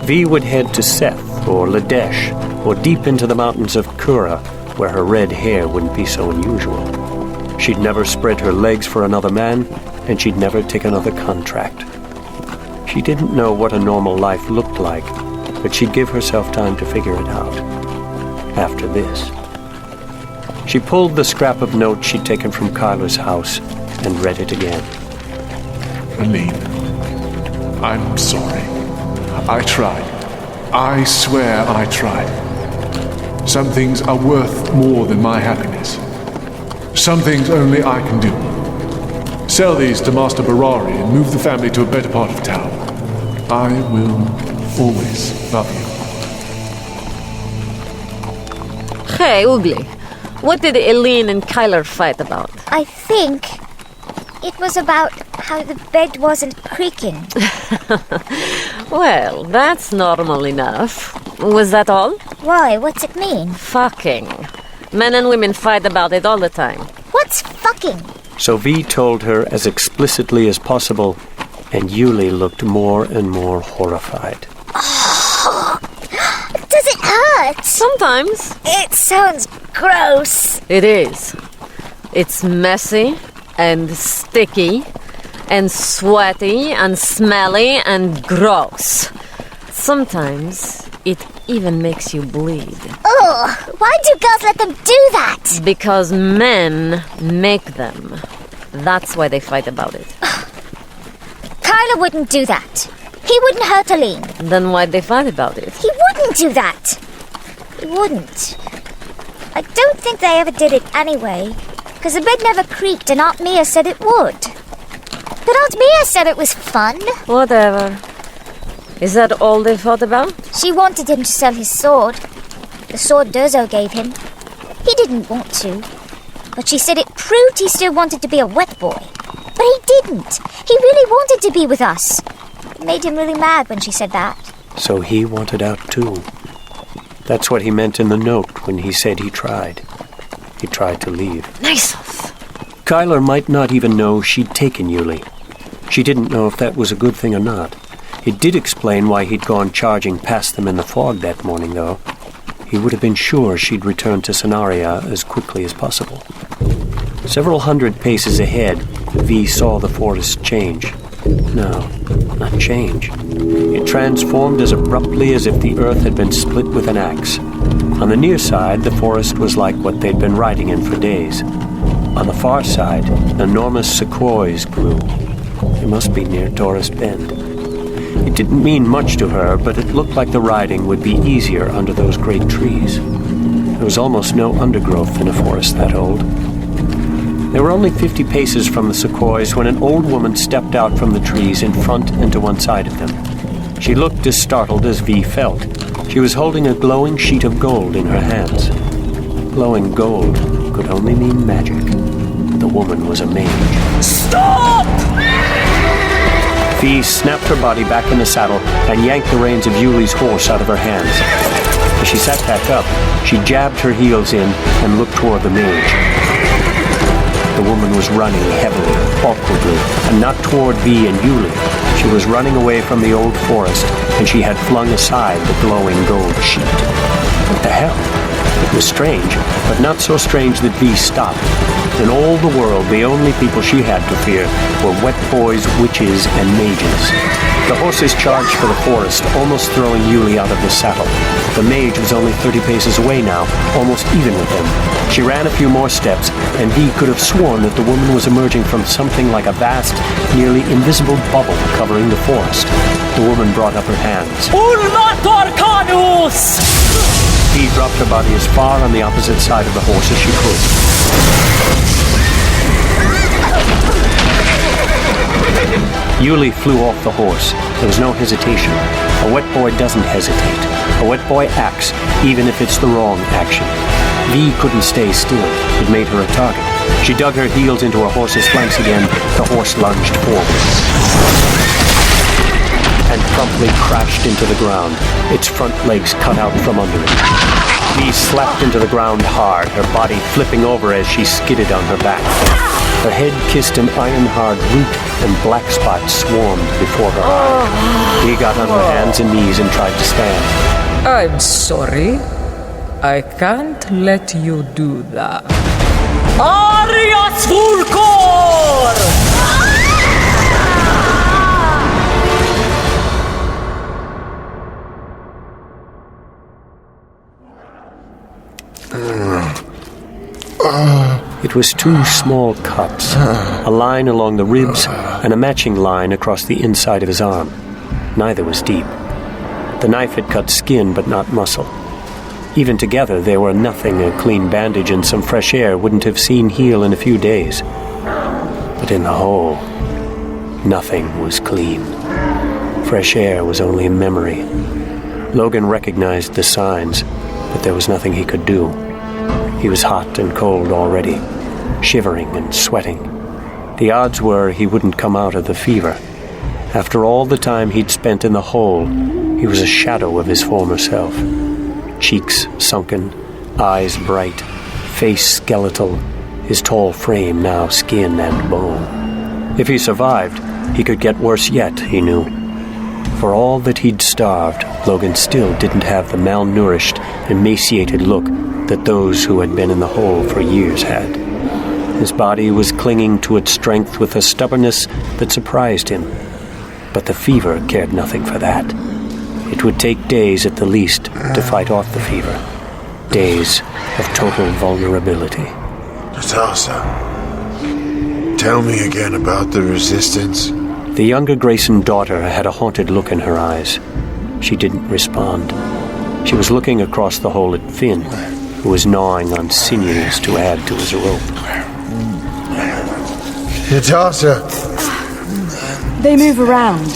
V would head to Seth or Ladesh or deep into the mountains of Kura, where her red hair wouldn't be so unusual. She'd never spread her legs for another man, and she'd never take another contract. She didn't know what a normal life looked like, but she'd give herself time to figure it out. After this. She pulled the scrap of note she'd taken from Kyler's house and read it again. Aline, I'm sorry. I tried. I swear I tried. Some things are worth more than my happiness. Some things only I can do. Sell these to Master Barari and move the family to a better part of town. I will always love you. Hey, Ugly. What did Aline and Kyler fight about? I think it was about how the bed wasn't creaking. Well, that's normal enough. Was that all? Why? What's it mean? Fucking. Men and women fight about it all the time. What's fucking? So V told her as explicitly as possible, and Yuli looked more and more horrified. Oh, does it hurt? Sometimes. It sounds gross. It is. It's messy and sticky and sweaty and smelly and gross. Sometimes it even makes you bleed. Ugh, why do girls let them do that? Because men make them. That's why they fight about it. Kyler wouldn't do that. He wouldn't hurt Aline. Then why'd they fight about it? He wouldn't do that. He wouldn't. I don't think they ever did it anyway, because the bed never creaked and Aunt Mia said it would. But Aunt Mia said it was fun. Whatever. Is that all they fought about? She wanted him to sell his sword. The sword Durzo gave him. He didn't want to. But she said it proved he still wanted to be a wet boy. But he didn't. He really wanted to be with us. It made him really mad when she said that. So he wanted out too. That's what he meant in the note when he said he tried. He tried to leave. Nice. Kyler might not even know she'd taken Yuli. She didn't know if that was a good thing or not. It did explain why he'd gone charging past them in the fog that morning, though. He would have been sure she'd return to Sonaria as quickly as possible. Several hundred paces ahead, V saw the forest change. No, not change. It transformed as abruptly as if the earth had been split with an axe. On the near side, the forest was like what they'd been riding in for days. On the far side, enormous sequoias grew. It must be near Doris Bend. It didn't mean much to her, but it looked like the riding would be easier under those great trees. There was almost no undergrowth in a forest that old. They were only 50 paces from the sequoias when an old woman stepped out from the trees in front and to one side of them. She looked as startled as V felt. She was holding a glowing sheet of gold in her hands. Glowing gold could only mean magic. The woman was a mage. Stop! V snapped her body back in the saddle and yanked the reins of Yuli's horse out of her hands. As she sat back up, she jabbed her heels in and looked toward the mage. The woman was running heavily, awkwardly, and not toward V and Yuli. She was running away from the old forest, and she had flung aside the glowing gold sheet. What the hell? It was strange, but not so strange that V stopped. In all the world, the only people she had to fear were wet boys, witches, and mages. The horses charged for the forest, almost throwing Yuli out of the saddle. The mage was only 30 paces away now, almost even with them. She ran a few more steps, and V could have sworn that the woman was emerging from something like a vast, nearly invisible bubble covering the forest. The woman brought up her hands. Ulma Torcanus! V dropped her body as far on the opposite side of the horse as she could. Yuli flew off the horse. There was no hesitation. A wet boy doesn't hesitate. A wet boy acts, even if it's the wrong action. V couldn't stay still. It made her a target. She dug her heels into her horse's flanks again. The horse lunged forward and promptly crashed into the ground, its front legs cut out from under it. V slapped into the ground hard, her body flipping over as she skidded on her back. Her head kissed an iron-hard root, and black spots swarmed before her eyes. V got on her hands and knees and tried to stand. I'm sorry. I can't let you do that. Arias Fulcor! It was two small cuts, a line along the ribs and a matching line across the inside of his arm. Neither was deep. The knife had cut skin but not muscle. Even together, they were nothing a clean bandage and some fresh air wouldn't have seen heal in a few days. But in the whole, nothing was clean. Fresh air was only a memory. Logan recognized the signs, but there was nothing he could do. He was hot and cold already, shivering and sweating. The odds were he wouldn't come out of the fever. After all the time he'd spent in the hole, he was a shadow of his former self. Cheeks sunken, eyes bright, face skeletal, his tall frame now skin and bone. If he survived, he could get worse yet, he knew. For all that he'd starved, Logan still didn't have the malnourished, emaciated look that those who had been in the hole for years had. His body was clinging to its strength with a stubbornness that surprised him. But the fever cared nothing for that. It would take days at the least to fight off the fever. Days of total vulnerability. Natasha, tell me again about the resistance. The younger Grayson daughter had a haunted look in her eyes. She didn't respond. She was looking across the hole at Finn, who was gnawing on sinews to add to his rope. Natasha, They move around.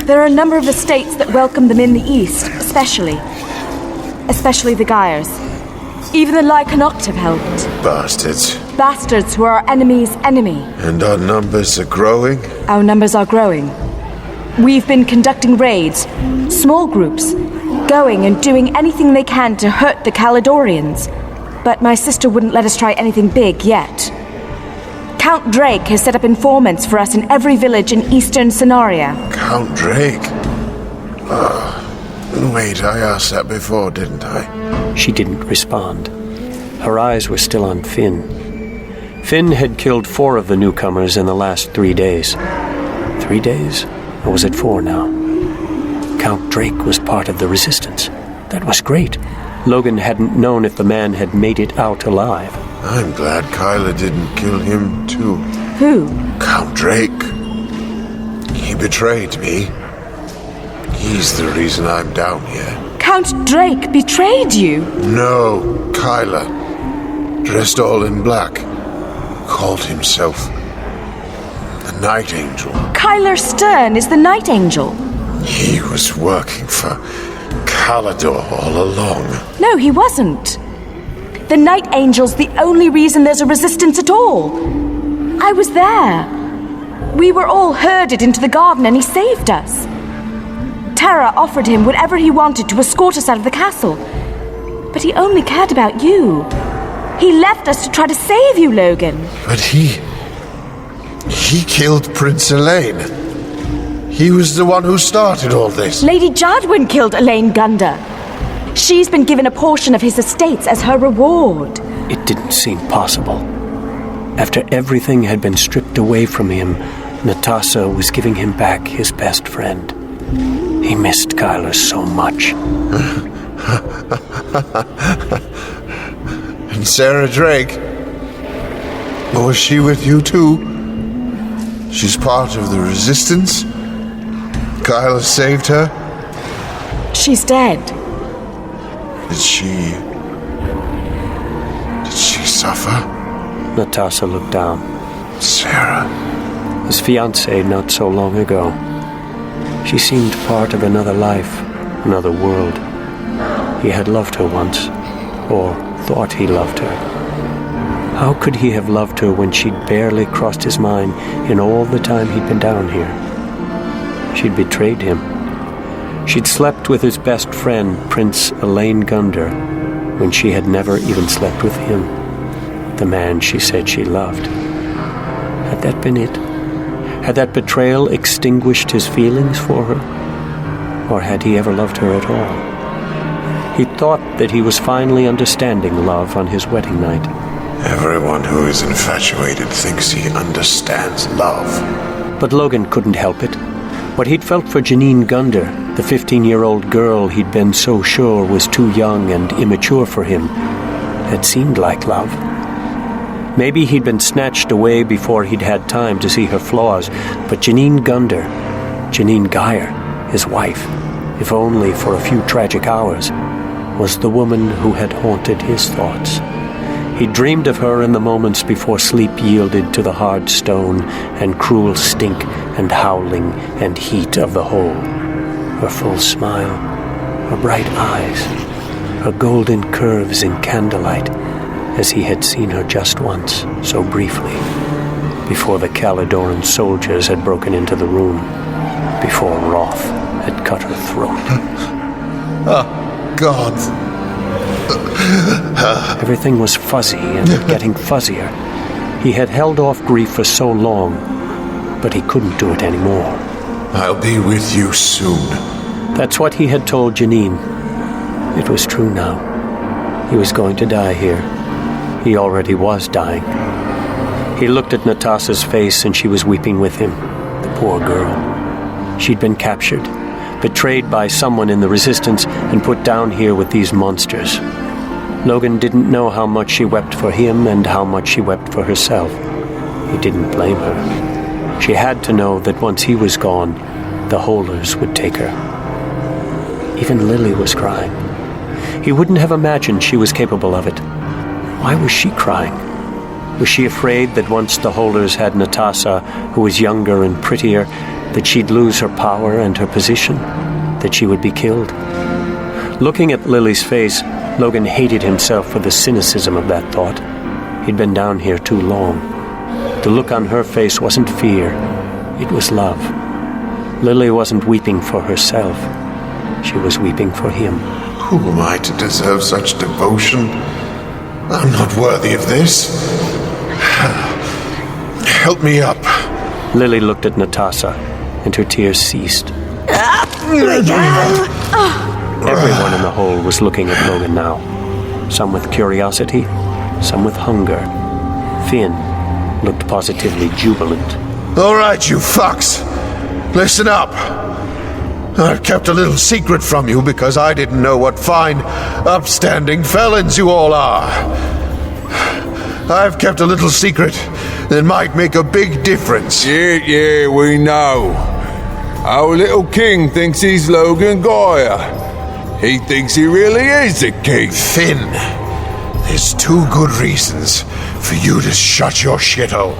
There are a number of estates that welcome them in the east, especially the Gyres. Even the Lycanoct have helped. Bastards. Bastards who are our enemy's enemy. And our numbers are growing? Our numbers are growing. We've been conducting raids, small groups, going and doing anything they can to hurt the Caledonians. But my sister wouldn't let us try anything big yet. Count Drake has set up informants for us in every village in eastern Sonaria. Count Drake? Wait, I asked that before, didn't I? She didn't respond. Her eyes were still on Finn. Finn had killed 4 of the newcomers in the last 3 days. 3 days? Or was it 4 now? Count Drake was part of the resistance. That was great. Logan hadn't known if the man had made it out alive. I'm glad Kyla didn't kill him, too. Who? Count Drake. He betrayed me. He's the reason I'm down here. Count Drake betrayed you? No, Kyla. Dressed all in black. Called himself the Night Angel. Kyler Stern is the Night Angel. He was working for Caledor all along. No, he wasn't. The Night Angel's the only reason there's a resistance at all. I was there. We were all herded into the garden and he saved us. Terra offered him whatever he wanted to escort us out of the castle. But he only cared about you. He left us to try to save you, Logan. But he killed Prince Elaine. He was the one who started all this. Lady Jadwin killed Elaine Gunder. She's been given a portion of his estates as her reward. It didn't seem possible. After everything had been stripped away from him, Natasa was giving him back his best friend. He missed Kyler so much. And Sarah Drake? Was she with you too? She's part of the resistance? Kyla saved her? She's dead. Did she suffer? Natasa looked down. Sarah. His fiancée not so long ago. She seemed part of another life, another world. He had loved her once, or thought he loved her. How could he have loved her when she'd barely crossed his mind in all the time he'd been down here? She'd betrayed him. She'd slept with his best friend, Prince Elaine Gunder, when she had never even slept with him, the man she said she loved. Had that been it? Had that betrayal extinguished his feelings for her? Or had he ever loved her at all? He thought that he was finally understanding love on his wedding night. Everyone who is infatuated thinks he understands love. But Logan couldn't help it. What he'd felt for Janine Gunder, the 15-year-old girl he'd been so sure was too young and immature for him, had seemed like love. Maybe he'd been snatched away before he'd had time to see her flaws, but Janine Gunder, Janine Geyer, his wife, if only for a few tragic hours, was the woman who had haunted his thoughts. He dreamed of her in the moments before sleep yielded to the hard stone and cruel stink and howling and heat of the hole. Her full smile, her bright eyes, her golden curves in candlelight, as he had seen her just once, so briefly, before the Caledoran soldiers had broken into the room, before Roth had cut her throat. Oh, God. Everything was fuzzy and getting fuzzier. He had held off grief for so long, but he couldn't do it anymore. I'll be with you soon. That's what he had told Janine. It was true now. He was going to die here. He already was dying. He looked at Natasa's face and she was weeping with him. The poor girl. She'd been captured, betrayed by someone in the resistance and put down here with these monsters. Logan didn't know how much she wept for him and how much she wept for herself. He didn't blame her. She had to know that once he was gone, the Holers would take her. Even Lily was crying. He wouldn't have imagined she was capable of it. Why was she crying? Was she afraid that once the Holders had Natasa, who was younger and prettier, that she'd lose her power and her position? That she would be killed? Looking at Lily's face, Logan hated himself for the cynicism of that thought. He'd been down here too long. The look on her face wasn't fear, it was love. Lily wasn't weeping for herself. She was weeping for him. Who am I to deserve such devotion? I'm not worthy of this. Help me up. Lily looked at Natasa, and her tears ceased. Everyone in the hole was looking at Logan now. Some with curiosity, some with hunger. Finn looked positively jubilant. All right, you fucks. Listen up. I've kept a little secret from you because I didn't know what fine, upstanding felons you all are. I've kept a little secret that might make a big difference. Yeah, we know. Our little king thinks he's Logan Goyer. He thinks he really is the king. Finn, there's two good reasons for you to shut your shithole.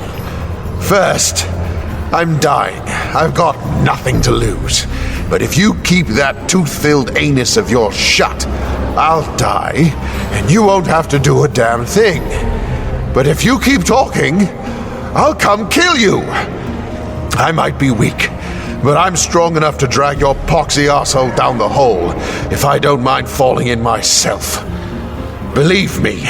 First, I'm dying. I've got nothing to lose. But if you keep that tooth-filled anus of yours shut, I'll die, and you won't have to do a damn thing. But if you keep talking, I'll come kill you. I might be weak, but I'm strong enough to drag your poxy asshole down the hole if I don't mind falling in myself. Believe me,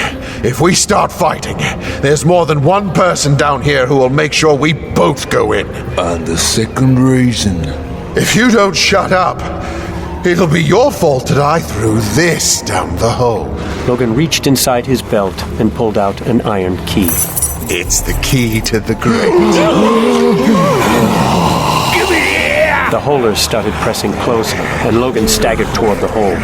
if we start fighting, there's more than one person down here who will make sure we both go in. And the second reason? If you don't shut up, it'll be your fault that I threw this down the hole. Logan reached inside his belt and pulled out an iron key. It's the key to the grave. The Holders started pressing closer, and Logan staggered toward the hole.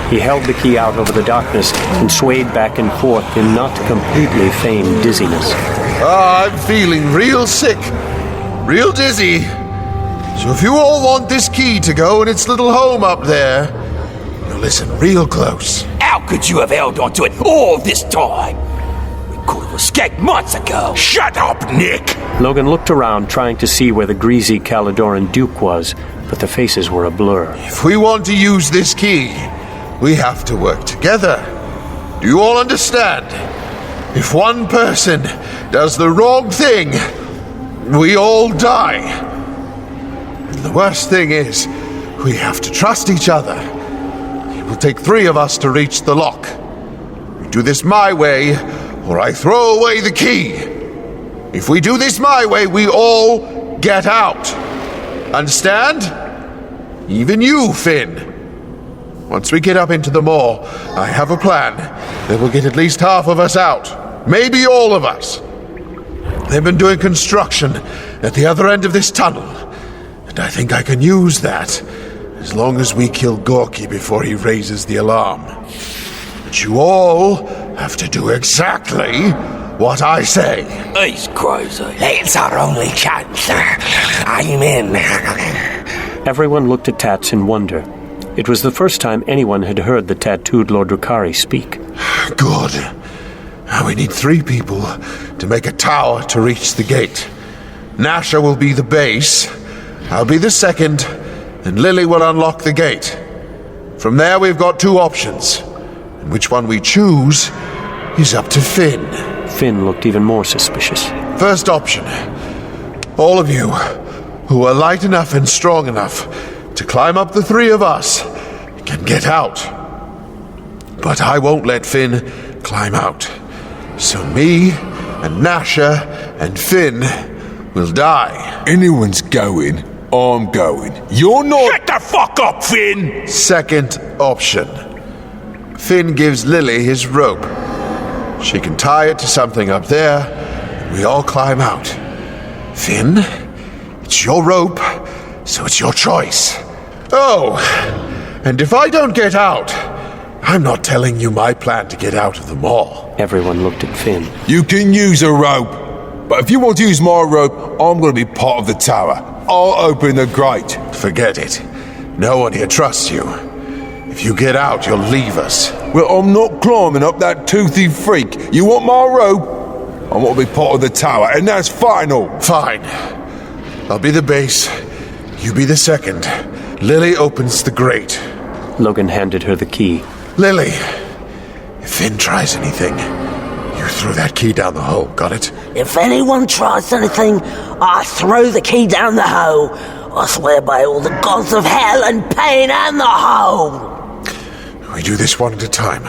He held the key out over the darkness and swayed back and forth in not completely feigned dizziness. I'm feeling real sick, real dizzy. So if you all want this key to go in its little home up there, now listen real close. How could you have held on to it all this time? We could have escaped months ago. Shut up, Nick! Logan looked around, trying to see where the greasy Caladoran Duke was, but the faces were a blur. If we want to use this key, we have to work together. Do you all understand? If one person does the wrong thing, we all die. And the worst thing is, we have to trust each other. It will take 3 of us to reach the lock. We do this my way, or I throw away the key. If we do this my way, we all get out. Understand? Even you, Finn. Once we get up into the moor, I have a plan that will get at least half of us out. Maybe all of us. They've been doing construction at the other end of this tunnel, and I think I can use that as long as we kill Gorky before he raises the alarm. But you all have to do exactly what I say. He's crazy. It's our only chance. I'm in. Everyone looked at Tats in wonder. It was the first time anyone had heard the tattooed Lord Rukari speak. Good. Now we need 3 people to make a tower to reach the gate. Nasha will be the base, I'll be the second, and Lily will unlock the gate. From there we've got 2 options, and which one we choose is up to Finn. Finn looked even more suspicious. First option. All of you who are light enough and strong enough to climb up the 3 of us can get out. But I won't let Finn climb out. So me and Nasha and Finn will die. Anyone's going, I'm going. You're not. Shut the fuck up, Finn! Second option. Finn gives Lily his rope. She can tie it to something up there, and we all climb out. Finn, it's your rope, so it's your choice. Oh, and if I don't get out, I'm not telling you my plan to get out of the mall. Everyone looked at Finn. You can use a rope, but if you want to use my rope, I'm going to be part of the tower. I'll open the grate. Forget it. No one here trusts you. If you get out, you'll leave us. Well, I'm not climbing up that toothy freak. You want my rope? I want to be part of the tower, and that's final. Fine. I'll be the base. You be the second. Lily opens the grate. Logan handed her the key. Lily, if Finn tries anything, you throw that key down the hole, got it? If anyone tries anything, I throw the key down the hole. I swear by all the gods of hell and pain and the hole. We do this one at a time.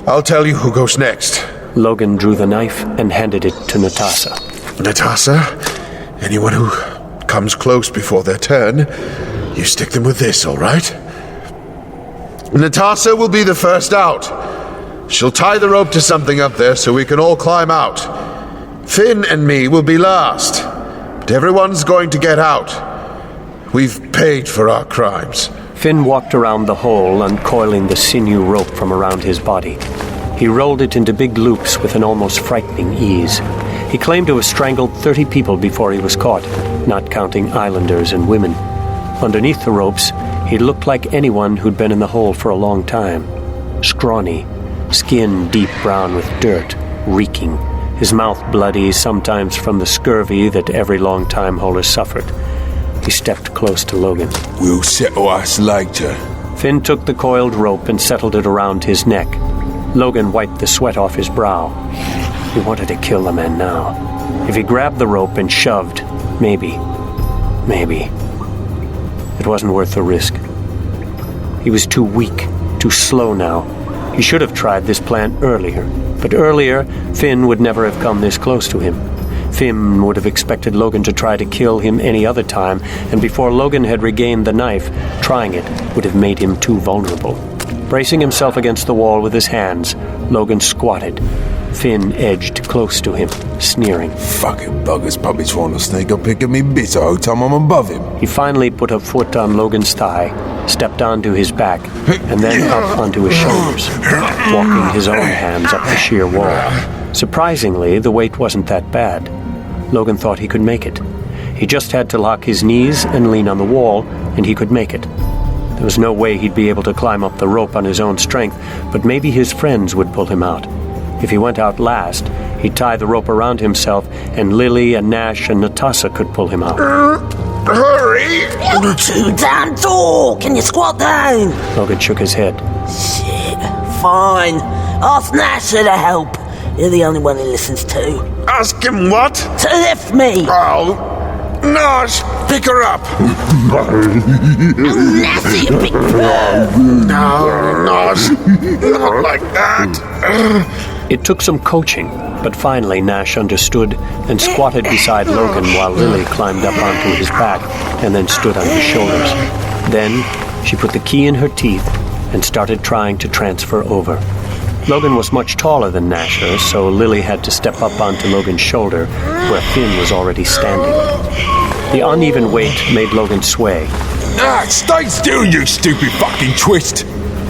I'll tell you who goes next. Logan drew the knife and handed it to Natasa. Natasa, anyone who comes close before their turn, you stick them with this, all right? Natasa will be the first out. She'll tie the rope to something up there so we can all climb out. Finn and me will be last, but everyone's going to get out. We've paid for our crimes. Finn walked around the hole, uncoiling the sinew rope from around his body. He rolled it into big loops with an almost frightening ease. He claimed to have strangled 30 people before he was caught, not counting islanders and women. Underneath the ropes, he looked like anyone who'd been in the hole for a long time. Scrawny, skin deep brown with dirt, reeking, his mouth bloody, sometimes from the scurvy that every long-time holer suffered. He stepped close to Logan. We'll settle us later. Finn took the coiled rope and settled it around his neck. Logan wiped the sweat off his brow. He wanted to kill the man now. If he grabbed the rope and shoved, maybe. It wasn't worth the risk. He was too weak, too slow now. He should have tried this plan earlier. But earlier, Finn would never have come this close to him. Finn would have expected Logan to try to kill him any other time, and before Logan had regained the knife, trying it would have made him too vulnerable. Bracing himself against the wall with his hands, Logan squatted. Finn edged close to him, sneering. Fucking buggers probably trying to sneak up picking me bits the whole time I'm above him. He finally put a foot on Logan's thigh, stepped onto his back, and then up onto his shoulders, walking his own hands up the sheer wall. Surprisingly, the weight wasn't that bad. Logan thought he could make it. He just had to lock his knees and lean on the wall, and he could make it. There was no way he'd be able to climb up the rope on his own strength, but maybe his friends would pull him out. If he went out last, he'd tie the rope around himself, and Lily and Nash and Natasa could pull him out. Hurry! You're too damn tall! Can you squat down? Logan shook his head. Shit. Fine. Ask Nash to help. You're the only one he listens to. Ask him what? To lift me! Oh, Nash, pick her up! Nasty, you big bird! No, Nash, not like that. It took some coaching, but finally Nash understood and squatted beside Logan while Lily climbed up onto his back and then stood on his shoulders. Then she put the key in her teeth and started trying to transfer over. Logan was much taller than Nasher, so Lily had to step up onto Logan's shoulder, where Finn was already standing. The uneven weight made Logan sway. Ah, stay still, you stupid fucking twist!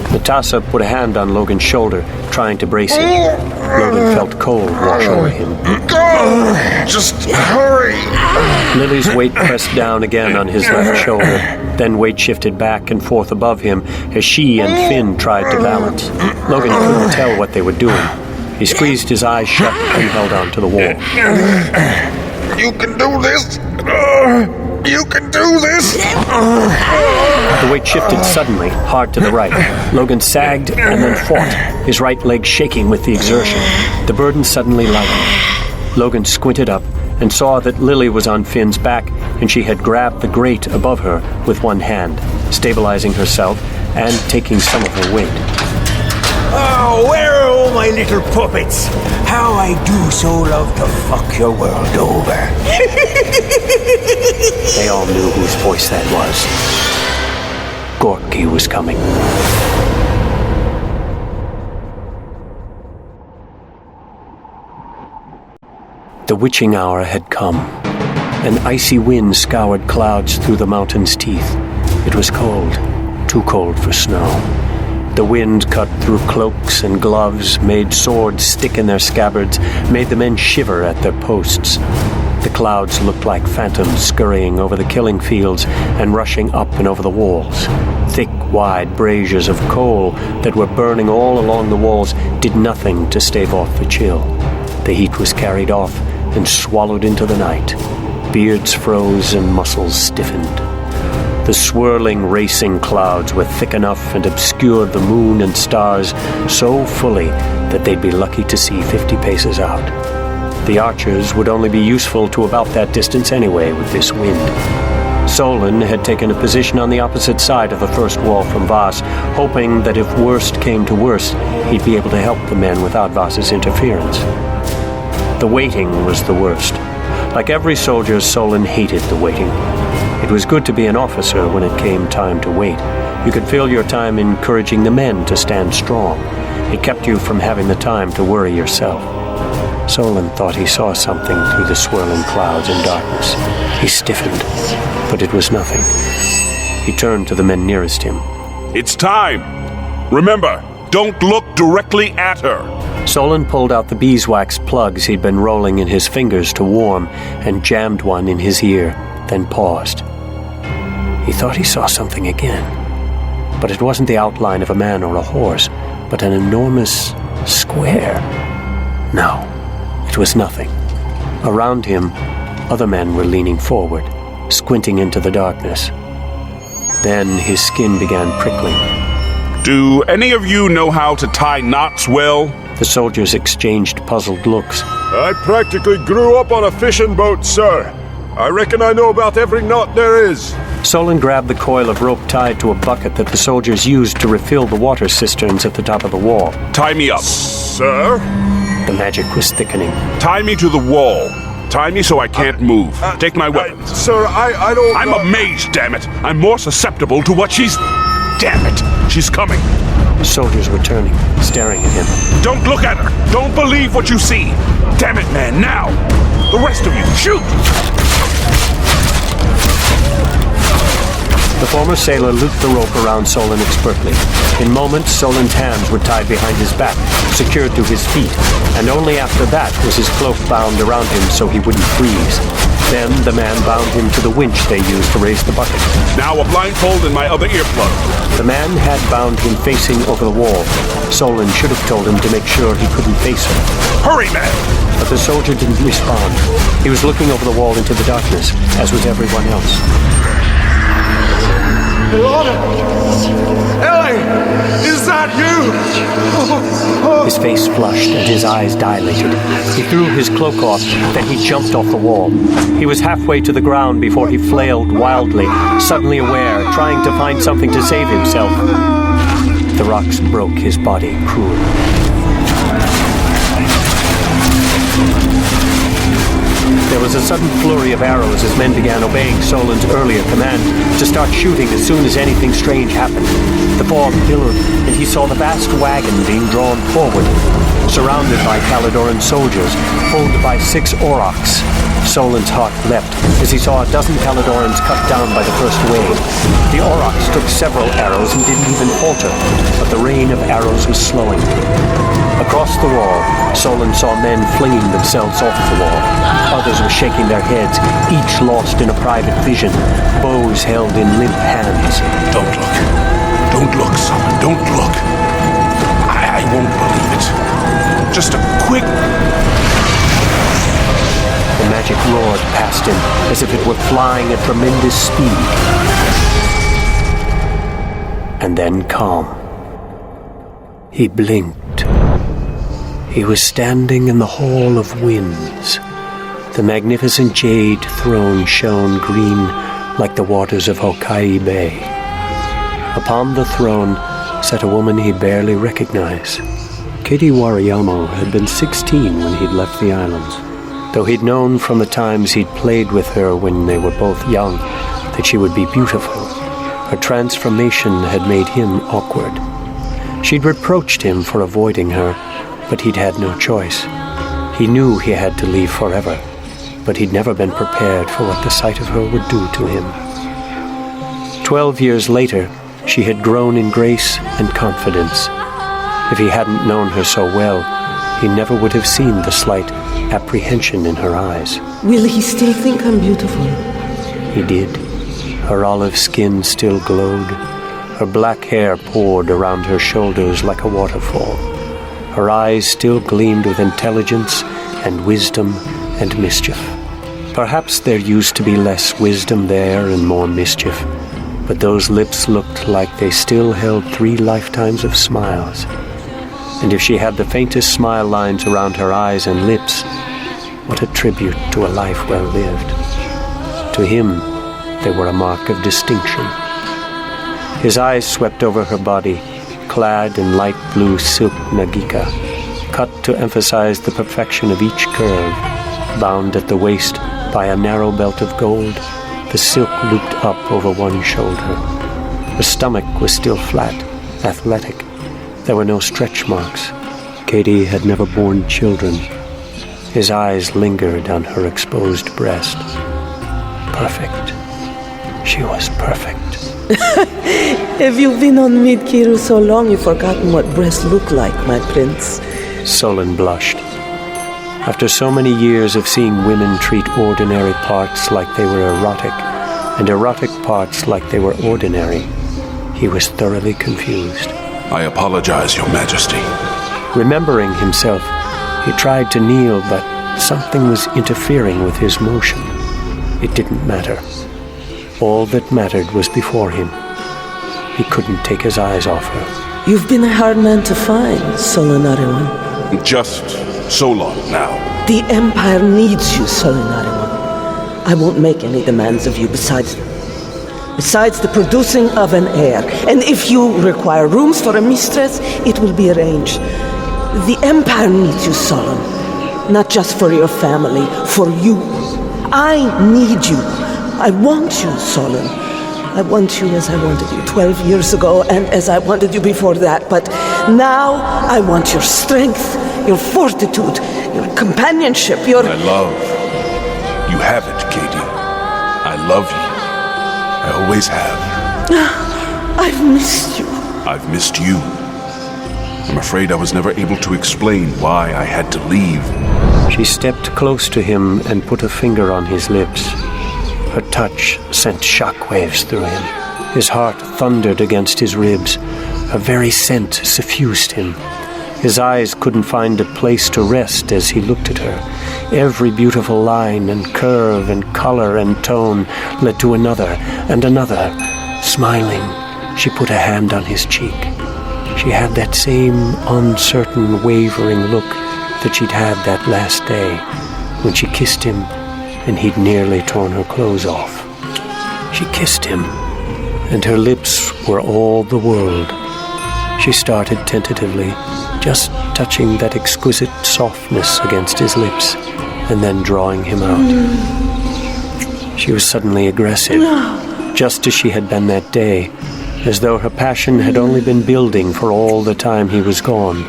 Natasa put a hand on Logan's shoulder, trying to brace him. Logan felt cold wash over him. Go! Just hurry! Lily's weight pressed down again on his left shoulder. Then weight shifted back and forth above him as she and Finn tried to balance. Logan couldn't tell what they were doing. He squeezed his eyes shut and held on to the wall. You can do this! You can do this! The weight shifted suddenly, hard to the right. Logan sagged and then fought, his right leg shaking with the exertion. The burden suddenly lightened. Logan squinted up and saw that Lily was on Finn's back, and she had grabbed the grate above her with one hand, stabilizing herself and taking some of her weight. Oh, where are all my little puppets? How I do so love to fuck your world over. They all knew whose voice that was. Gorky was coming. The witching hour had come. An icy wind scoured clouds through the mountain's teeth. It was cold, too cold for snow. The wind cut through cloaks and gloves, made swords stick in their scabbards, made the men shiver at their posts. The clouds looked like phantoms scurrying over the killing fields and rushing up and over the walls. Thick, wide braziers of coal that were burning all along the walls did nothing to stave off the chill. The heat was carried off and swallowed into the night. Beards froze and muscles stiffened. The swirling, racing clouds were thick enough and obscured the moon and stars so fully that they'd be lucky to see 50 paces out. The archers would only be useful to about that distance anyway with this wind. Solon had taken a position on the opposite side of the first wall from Voss, hoping that if worst came to worst, he'd be able to help the men without Voss's interference. The waiting was the worst. Like every soldier, Solon hated the waiting. It was good to be an officer when it came time to wait. You could fill your time encouraging the men to stand strong. It kept you from having the time to worry yourself. Solon thought he saw something through the swirling clouds and darkness. He stiffened, but it was nothing. He turned to the men nearest him. It's time! Remember, don't look directly at her! Solon pulled out the beeswax plugs he'd been rolling in his fingers to warm and jammed one in his ear, then paused. He thought he saw something again, but it wasn't the outline of a man or a horse, but an enormous square. No, it was nothing. Around him, other men were leaning forward, squinting into the darkness. Then his skin began prickling. Do any of you know how to tie knots well? The soldiers exchanged puzzled looks. I practically grew up on a fishing boat, sir. I reckon I know about every knot there is. Solon grabbed the coil of rope tied to a bucket that the soldiers used to refill the water cisterns at the top of the wall. Tie me up. Sir? The magic was thickening. Tie me to the wall. Tie me so I can't move. Take my weapons. Sir, I don't... I'm a mage, damn it. I'm more susceptible to what she's... Damn it. She's coming. Soldiers were turning, staring at him. Don't look at her. Don't believe what you see. Damn it, man, now. The rest of you, shoot! The former sailor looped the rope around Solon expertly. In moments, Solon's hands were tied behind his back, secured to his feet, and only after that was his cloak bound around him so he wouldn't freeze. Then the man bound him to the winch they used to raise the bucket. Now a blindfold and my other earplug. The man had bound him facing over the wall. Solon should have told him to make sure he couldn't face her. Hurry, man! But the soldier didn't respond. He was looking over the wall into the darkness, as was everyone else. Lorna! Ellie! Is that you? His face flushed and his eyes dilated. He threw his cloak off, then he jumped off the wall. He was halfway to the ground before he flailed wildly, suddenly aware, trying to find something to save himself. The rocks broke his body cruelly. There was a sudden flurry of arrows as men began obeying Solon's earlier command to start shooting as soon as anything strange happened. The fog billowed, and he saw the vast wagon being drawn forward, surrounded by Caladoran soldiers, pulled by 6 aurochs. Solon's heart leapt as he saw a dozen Caladorans cut down by the first wave. The aurochs took several arrows and didn't even falter, but the rain of arrows was slowing. Across the wall, Solon saw men flinging themselves off the wall. Others were shaking their heads, each lost in a private vision, bows held in limp hands. Don't look. Don't look, Solon. Don't look. I won't believe it. Just a quick... The magic roared past him as if it were flying at tremendous speed. And then calm. He blinked. He was standing in the Hall of Winds. The magnificent jade throne shone green like the waters of Hokai Bay. Upon the throne sat a woman he barely recognized. Katie Wariyama had been 16 when he'd left the islands, though he'd known from the times he'd played with her when they were both young that she would be beautiful. Her transformation had made him awkward. She'd reproached him for avoiding her, but he'd had no choice. He knew he had to leave forever, but he'd never been prepared for what the sight of her would do to him. 12 years later, she had grown in grace and confidence. If he hadn't known her so well, he never would have seen the slight apprehension in her eyes. Will he still think I'm beautiful? He did. Her olive skin still glowed. Her black hair poured around her shoulders like a waterfall. Her eyes still gleamed with intelligence and wisdom and mischief. Perhaps there used to be less wisdom there and more mischief, but those lips looked like they still held 3 lifetimes of smiles. And if she had the faintest smile lines around her eyes and lips, what a tribute to a life well lived. To him, they were a mark of distinction. His eyes swept over her body, clad in light blue silk nagika, cut to emphasize the perfection of each curve, bound at the waist by a narrow belt of gold, the silk looped up over one shoulder. Her stomach was still flat, athletic. There were no stretch marks. Katie had never borne children. His eyes lingered on her exposed breast. Perfect. She was perfect. Have you been on Midkiru so long you've forgotten what breasts look like, my prince? Solon blushed. After so many years of seeing women treat ordinary parts like they were erotic, and erotic parts like they were ordinary, he was thoroughly confused. I apologize, Your Majesty. Remembering himself, he tried to kneel, but something was interfering with his motion. It didn't matter. All that mattered was before him. He couldn't take his eyes off her. You've been a hard man to find, Solon Arewan. Just so long now. The Empire needs you, Solon Arewan. I won't make any demands of you besides the producing of an heir. And if you require rooms for a mistress, it will be arranged. The Empire needs you, Solon. Not just for your family, for you. I need you. I want you, Solon. I want you as I wanted you 12 years ago and as I wanted you before that. But now I want your strength, your fortitude, your companionship, your... I love. You have it, Katie. I love you. I always have. I've missed you. I've missed you. I'm afraid I was never able to explain why I had to leave. She stepped close to him and put a finger on his lips. Her touch sent shockwaves through him. His heart thundered against his ribs. Her very scent suffused him. His eyes couldn't find a place to rest as he looked at her. Every beautiful line and curve and color and tone led to another and another. Smiling, she put a hand on his cheek. She had that same uncertain, wavering look that she'd had that last day when she kissed him and he'd nearly torn her clothes off. She kissed him, and her lips were all the world. She started tentatively, just touching that exquisite softness against his lips, and then drawing him out. She was suddenly aggressive, just as she had been that day, as though her passion had only been building for all the time he was gone.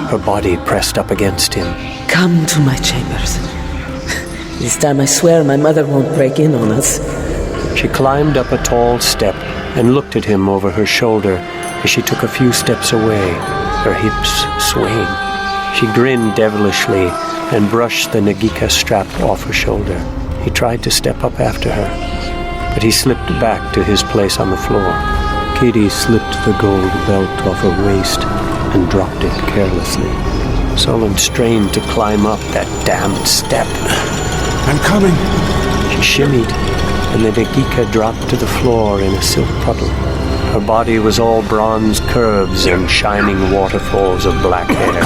Her body pressed up against him. Come to my chambers. This time I swear my mother won't break in on us. She climbed up a tall step and looked at him over her shoulder as she took a few steps away, her hips swaying. She grinned devilishly and brushed the Nagika strap off her shoulder. He tried to step up after her, but he slipped back to his place on the floor. Katie slipped the gold belt off her waist and dropped it carelessly. Solon strained to climb up that damned step. I'm coming. She shimmied, and the Nagika dropped to the floor in a silk puddle. Her body was all bronze curves and shining waterfalls of black hair.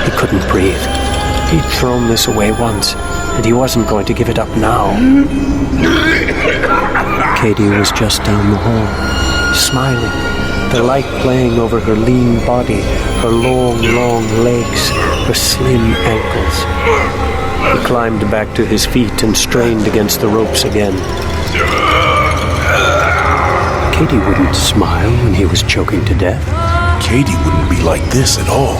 He couldn't breathe. He'd thrown this away once, and he wasn't going to give it up now. Katie was just down the hall, smiling, the light playing over her lean body, her long, long legs, her slim ankles. He climbed back to his feet and strained against the ropes again. Katie wouldn't smile when he was choking to death. Katie wouldn't be like this at all.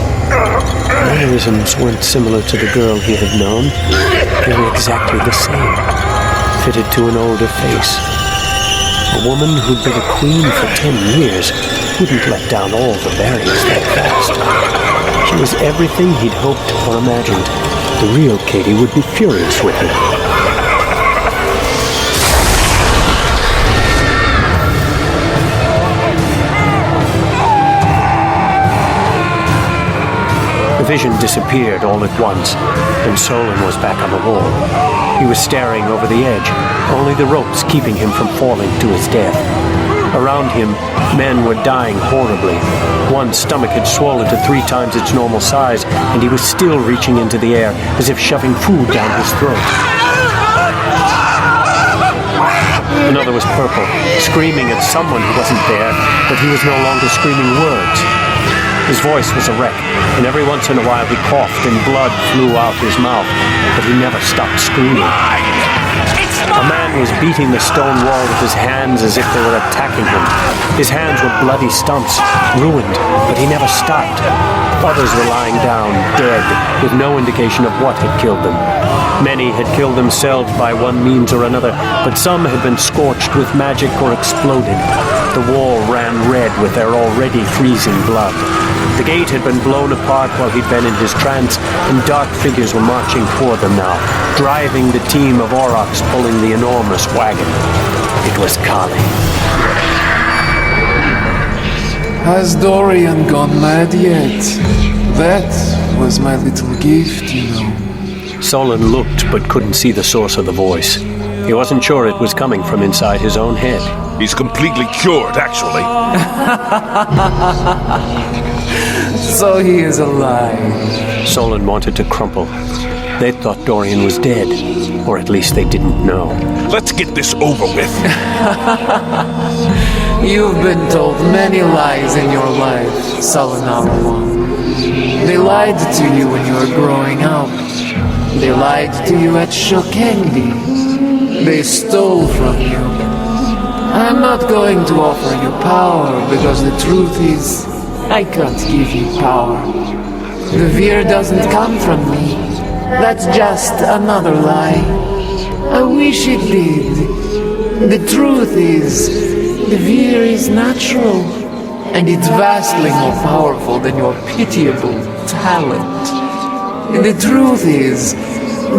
Mannerisms weren't similar to the girl he had known. They were exactly the same, fitted to an older face. A woman who'd been a queen for 10 years wouldn't let down all the barriers that fast. She was everything he'd hoped or imagined. The real Katie would be furious with her. The vision disappeared all at once, and Solon was back on the wall. He was staring over the edge, only the ropes keeping him from falling to his death. Around him, men were dying horribly. One stomach had swollen to 3 times its normal size, and he was still reaching into the air, as if shoving food down his throat. Another was purple, screaming at someone who wasn't there, but he was no longer screaming words. His voice was a wreck, and every once in a while he coughed and blood flew out his mouth, but he never stopped screaming. A man was beating the stone wall with his hands as if they were attacking him. His hands were bloody stumps, ruined, but he never stopped. Others were lying down, dead, with no indication of what had killed them. Many had killed themselves by one means or another, but some had been scorched with magic or exploded. The wall ran red with their already freezing blood. The gate had been blown apart while he'd been in his trance, and dark figures were marching toward them now, driving the team of aurochs pulling the enormous wagon. It was Kali. Has Dorian gone mad yet? That was my little gift, you know. Solon looked but couldn't see the source of the voice. He wasn't sure it was coming from inside his own head. He's completely cured, actually. So he is alive. Solon wanted to crumple. They thought Dorian was dead, or at least they didn't know. Let's get this over with. You've been told many lies in your life, Solanaru. They lied to you when you were growing up. They lied to you at Shokendi. They stole from you. I'm not going to offer you power, because the truth is, I can't give you power. The Veer doesn't come from me. That's just another lie. I wish it did. The truth is, the Veer is natural, and it's vastly more powerful than your pitiable talent. The truth is,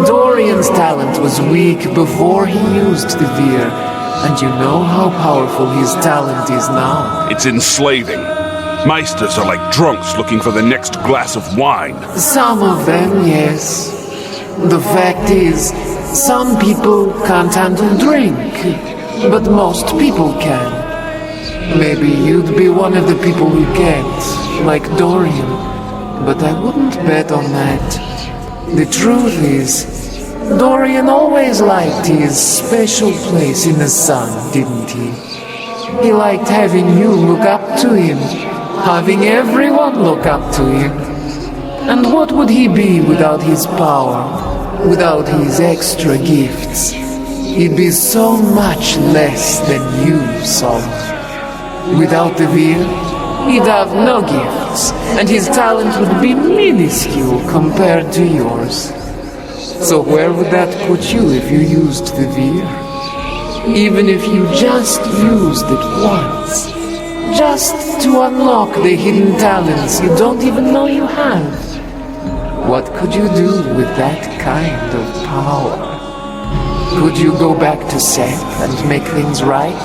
Dorian's talent was weak before he used the Veer, and you know how powerful his talent is now. It's enslaving. Meisters are like drunks looking for the next glass of wine. Some of them, yes. The fact is, some people can't handle drink, but most people can. Maybe you'd be one of the people who can't, like Dorian, but I wouldn't bet on that. The truth is, Dorian always liked his special place in the sun, didn't he? He liked having you look up to him, having everyone look up to him. And what would he be without his power, without his extra gifts? He'd be so much less than you, Solon. Without the Veer, he'd have no gifts, and his talent would be minuscule compared to yours. So where would that put you if you used the Veer? Even if you just used it once. Just to unlock the hidden talents you don't even know you have. What could you do with that kind of power? Could you go back to Seth and make things right?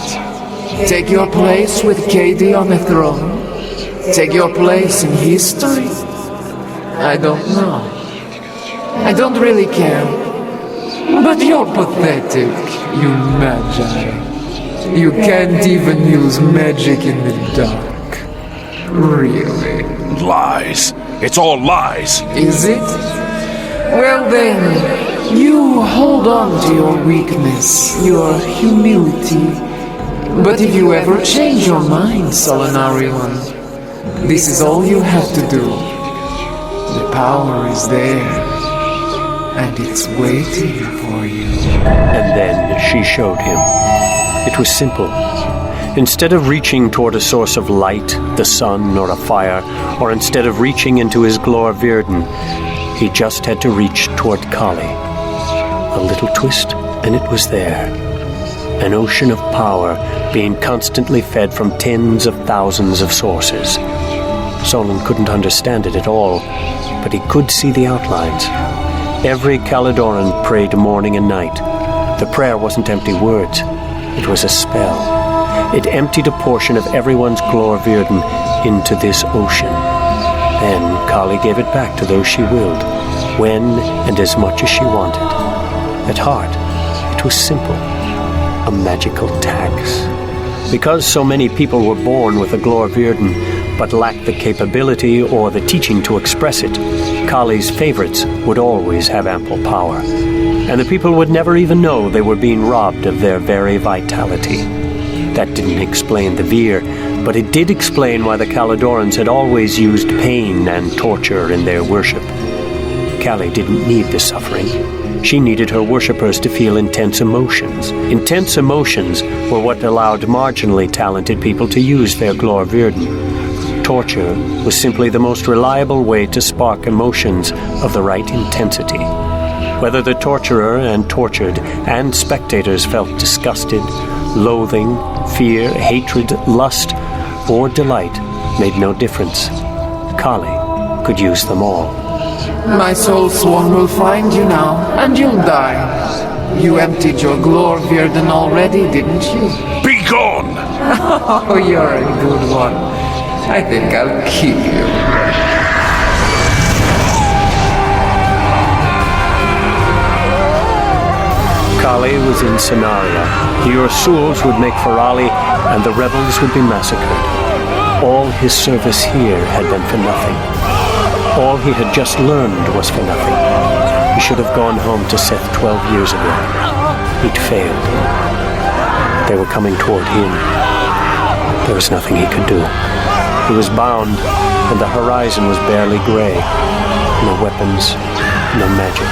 Take your place with Katie on the throne? Take your place in history? I don't know. I don't really care. But you're pathetic, you magi. You can't even use magic in the dark. Really? Lies. It's all lies. Is it? Well then, you hold on to your weakness, your humility. But if you ever change your mind, Solanarion, this is all you have to do. The power is there. And it's waiting for you. And then she showed him. It was simple. Instead of reaching toward a source of light, the sun or a fire, or instead of reaching into his Glor Virden, he just had to reach toward Kali. A little twist, and it was there. An ocean of power being constantly fed from tens of thousands of sources. Solon couldn't understand it at all, but he could see the outlines. Every Caledoran prayed morning and night. The prayer wasn't empty words. It was a spell. It emptied a portion of everyone's Glor Virden into this ocean. Then Kali gave it back to those she willed, when and as much as she wanted. At heart, it was simple, a magical tax. Because so many people were born with a Glorvierden, but lacked the capability or the teaching to express it, Kali's favorites would always have ample power, and the people would never even know they were being robbed of their very vitality. That didn't explain the Vir, but it did explain why the Caledorans had always used pain and torture in their worship. Kali didn't need the suffering. She needed her worshippers to feel intense emotions. Intense emotions were what allowed marginally talented people to use their Glorvierden. Torture was simply the most reliable way to spark emotions of the right intensity. Whether the torturer and tortured and spectators felt disgusted, loathing, fear, hatred, lust, or delight made no difference. Kali could use them all. My soul sworn will find you now, and you'll die. You emptied your Glorvierden already, didn't you? Be gone! Oh, you're a good one. I think I'll keep you. Kali was in Sanaria. The Ursuls would make Ferali, and the rebels would be massacred. All his service here had been for nothing. All he had just learned was for nothing. He should have gone home to Seth 12 years ago. He'd failed. They were coming toward him. There was nothing he could do. He was bound, and the horizon was barely gray. No weapons, no magic.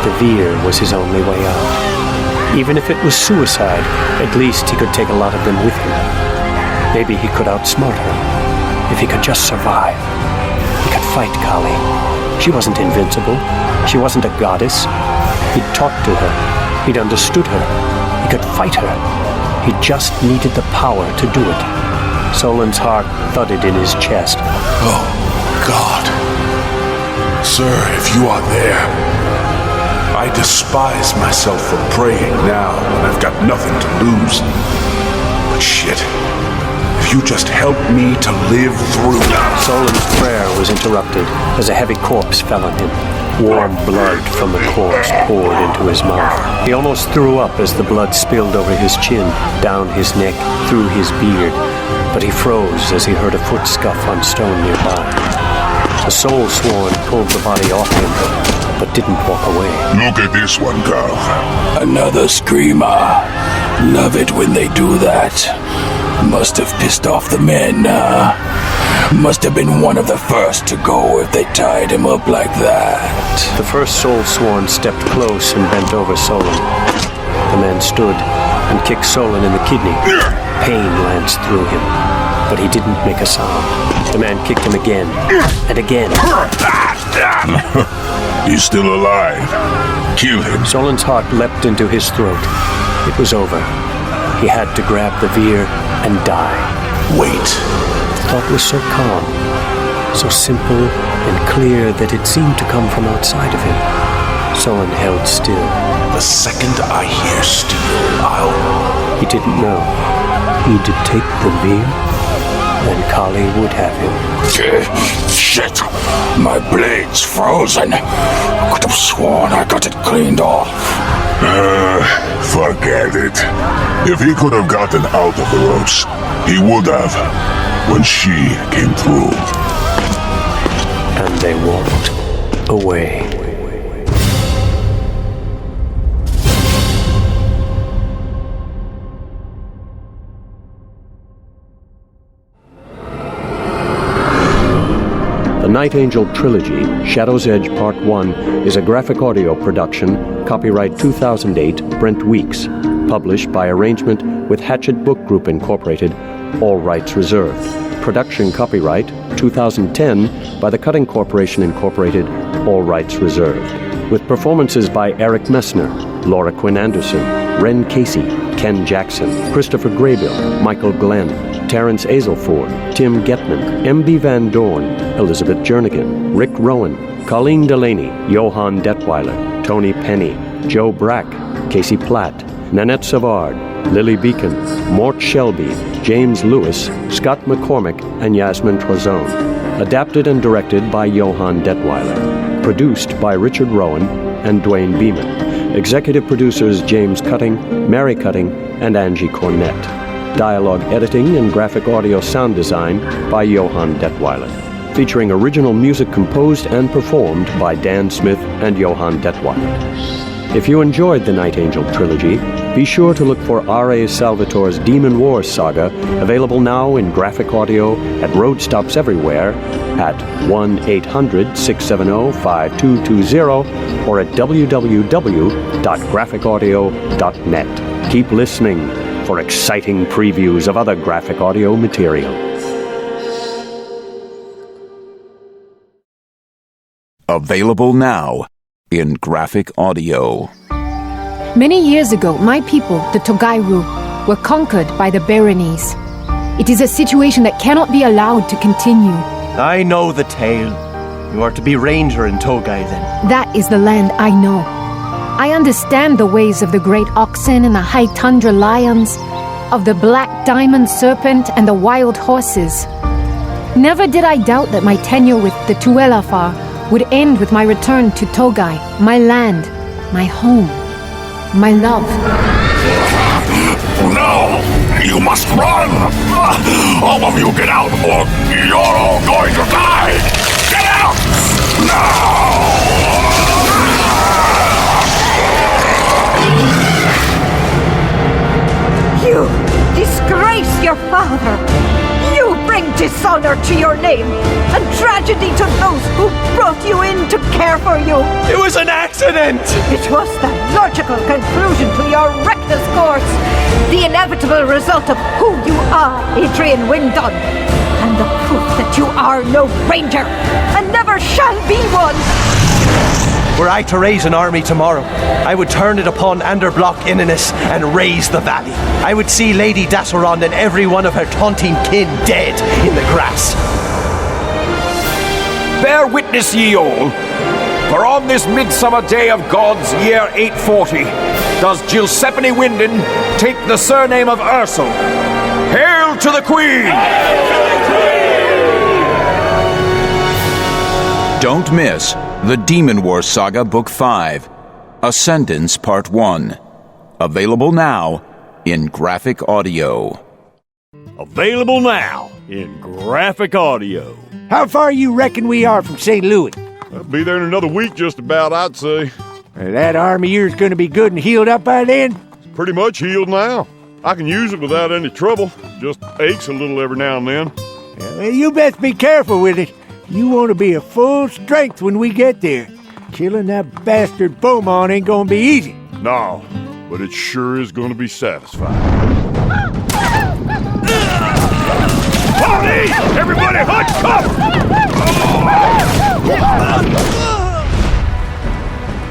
The Vir was his only way out. Even if it was suicide, at least he could take a lot of them with him. Maybe he could outsmart her. If he could just survive. He could fight Kali. She wasn't invincible. She wasn't a goddess. He'd talked to her. He'd understood her. He could fight her. He just needed the power to do it. Solon's heart thudded in his chest. Oh, God. Sir, if you are there, I despise myself for praying now when I've got nothing to lose. But shit. You just help me to live through. Solon's prayer was interrupted as a heavy corpse fell on him. Warm blood from the corpse poured into his mouth. He almost threw up as the blood spilled over his chin, down his neck, through his beard. But he froze as he heard a foot scuff on stone nearby. The soul sworn pulled the body off him, but didn't walk away. Look at this one, Carl. Another screamer. Love it when they do that. Must have pissed off the men, Must have been one of the first to go if they tied him up like that. The first soul sworn stepped close and bent over Solon. The man stood and kicked Solon in the kidney. Pain lanced through him, but he didn't make a sound. The man kicked him again and again. He's still alive. Kill him. Solon's heart leapt into his throat. It was over. He had to grab the Vir and die. Wait. The thought was so calm, so simple and clear that it seemed to come from outside of him. Solon held still. The second I hear still, He didn't know. He'd take the Vir, then Kali would have him. Shit! My blade's frozen. Could have sworn I got it cleaned off. Forget it. If he could have gotten out of the ropes, he would have, when she came through. And they walked away. The Night Angel Trilogy, Shadow's Edge Part 1, is a graphic audio production, copyright 2008, Brent Weeks, published by arrangement with Hatchet Book Group Incorporated, all rights reserved. Production copyright 2010 by the Cutting Corporation Incorporated, all rights reserved. With performances by Eric Messner, Laura Quinn Anderson, Ren Casey, Ken Jackson, Christopher Graybill, Michael Glenn, Terrence Azelford, Tim Getman, M.B. Van Dorn, Elizabeth Jernigan, Rick Rowan, Colleen Delaney, Johan Detweiler, Tony Penny, Joe Brack, Casey Platt, Nanette Savard, Lily Beacon, Mort Shelby, James Lewis, Scott McCormick, and Yasmin Trazone. Adapted and directed by Johann Detweiler. Produced by Richard Rowan and Dwayne Beeman. Executive producers James Cutting, Mary Cutting, and Angie Cornett. Dialogue editing and graphic audio sound design by Johann Detweiler. Featuring original music composed and performed by Dan Smith and Johann Detweiler. If you enjoyed the Night Angel trilogy, be sure to look for R.A. Salvatore's Demon Wars saga, available now in graphic audio at road stops everywhere at 1-800-670-5220 or at www.graphicaudio.net. Keep listening for exciting previews of other graphic audio material. Available now in graphic audio. Many years ago, my people, the Togairu, were conquered by the Berenice. It is a situation that cannot be allowed to continue. I know the tale. You are to be ranger in Togai, then. That is the land I know. I understand the ways of the great oxen and the high tundra lions, of the black diamond serpent and the wild horses. Never did I doubt that my tenure with the Tuelafar would end with my return to Togai, my land, my home, my love. No! You must run! All of you get out, or you're all going to die! Get out! Now! You disgrace your father! You bring dishonor to your name, and tragedy to those who brought you in to care for you. It was an accident! It was the logical conclusion to your reckless course, the inevitable result of who you are, Adrian Windon, and the proof that you are no ranger, and never shall be one. Were I to raise an army tomorrow, I would turn it upon Anderblock Inanis and raise the valley. I would see Lady Dasserond and every one of her taunting kin dead in the grass. Bear witness ye all, for on this midsummer day of God's year 840, does Gilsephine Winden take the surname of Ursel. Hail to the Queen! Hail to the Queen! Don't miss The Demon Wars Saga Book 5, Ascendance Part 1. Available now in graphic audio. Available now in graphic audio. How far you reckon we are from St. Louis? I'll be there in another week just about, I'd say. That arm of yours gonna be good and healed up by then? It's pretty much healed now. I can use it without any trouble. Just aches a little every now and then. Well, you best be careful with it. You want to be at full strength when we get there. Killing that bastard Beaumont ain't gonna be easy. No, but it sure is gonna be satisfying. Party! Everybody hunt cover!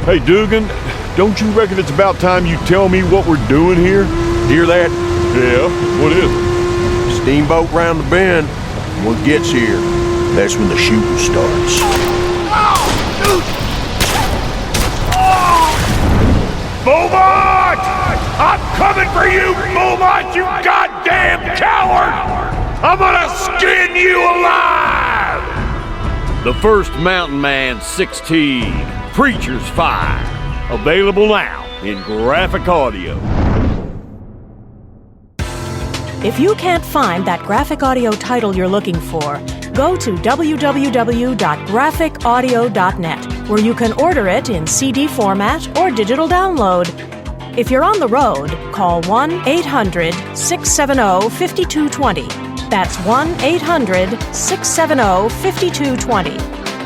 Hey, Dugan, don't you reckon it's about time you tell me what we're doing here? Hear that? Yeah, what is it? Steamboat round the bend. When it gets here, that's when the shooting starts. Beaumont! I'm coming for you, Beaumont, you goddamn coward! I'm gonna skin you alive! The First Mountain Man 16, Preacher's Fire. Available now in graphic audio. If you can't find that graphic audio title you're looking for, go to www.graphicaudio.net, where you can order it in CD format or digital download. If you're on the road, call 1-800-670-5220. That's 1-800-670-5220.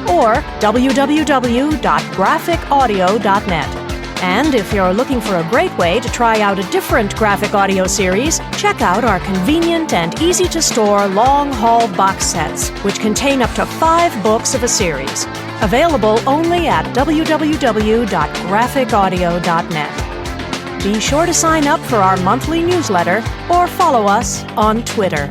Or www.graphicaudio.net. And if you're looking for a great way to try out a different graphic audio series, check out our convenient and easy-to-store long-haul box sets, which contain up to 5 books of a series. Available only at www.graphicaudio.net. Be sure to sign up for our monthly newsletter or follow us on Twitter.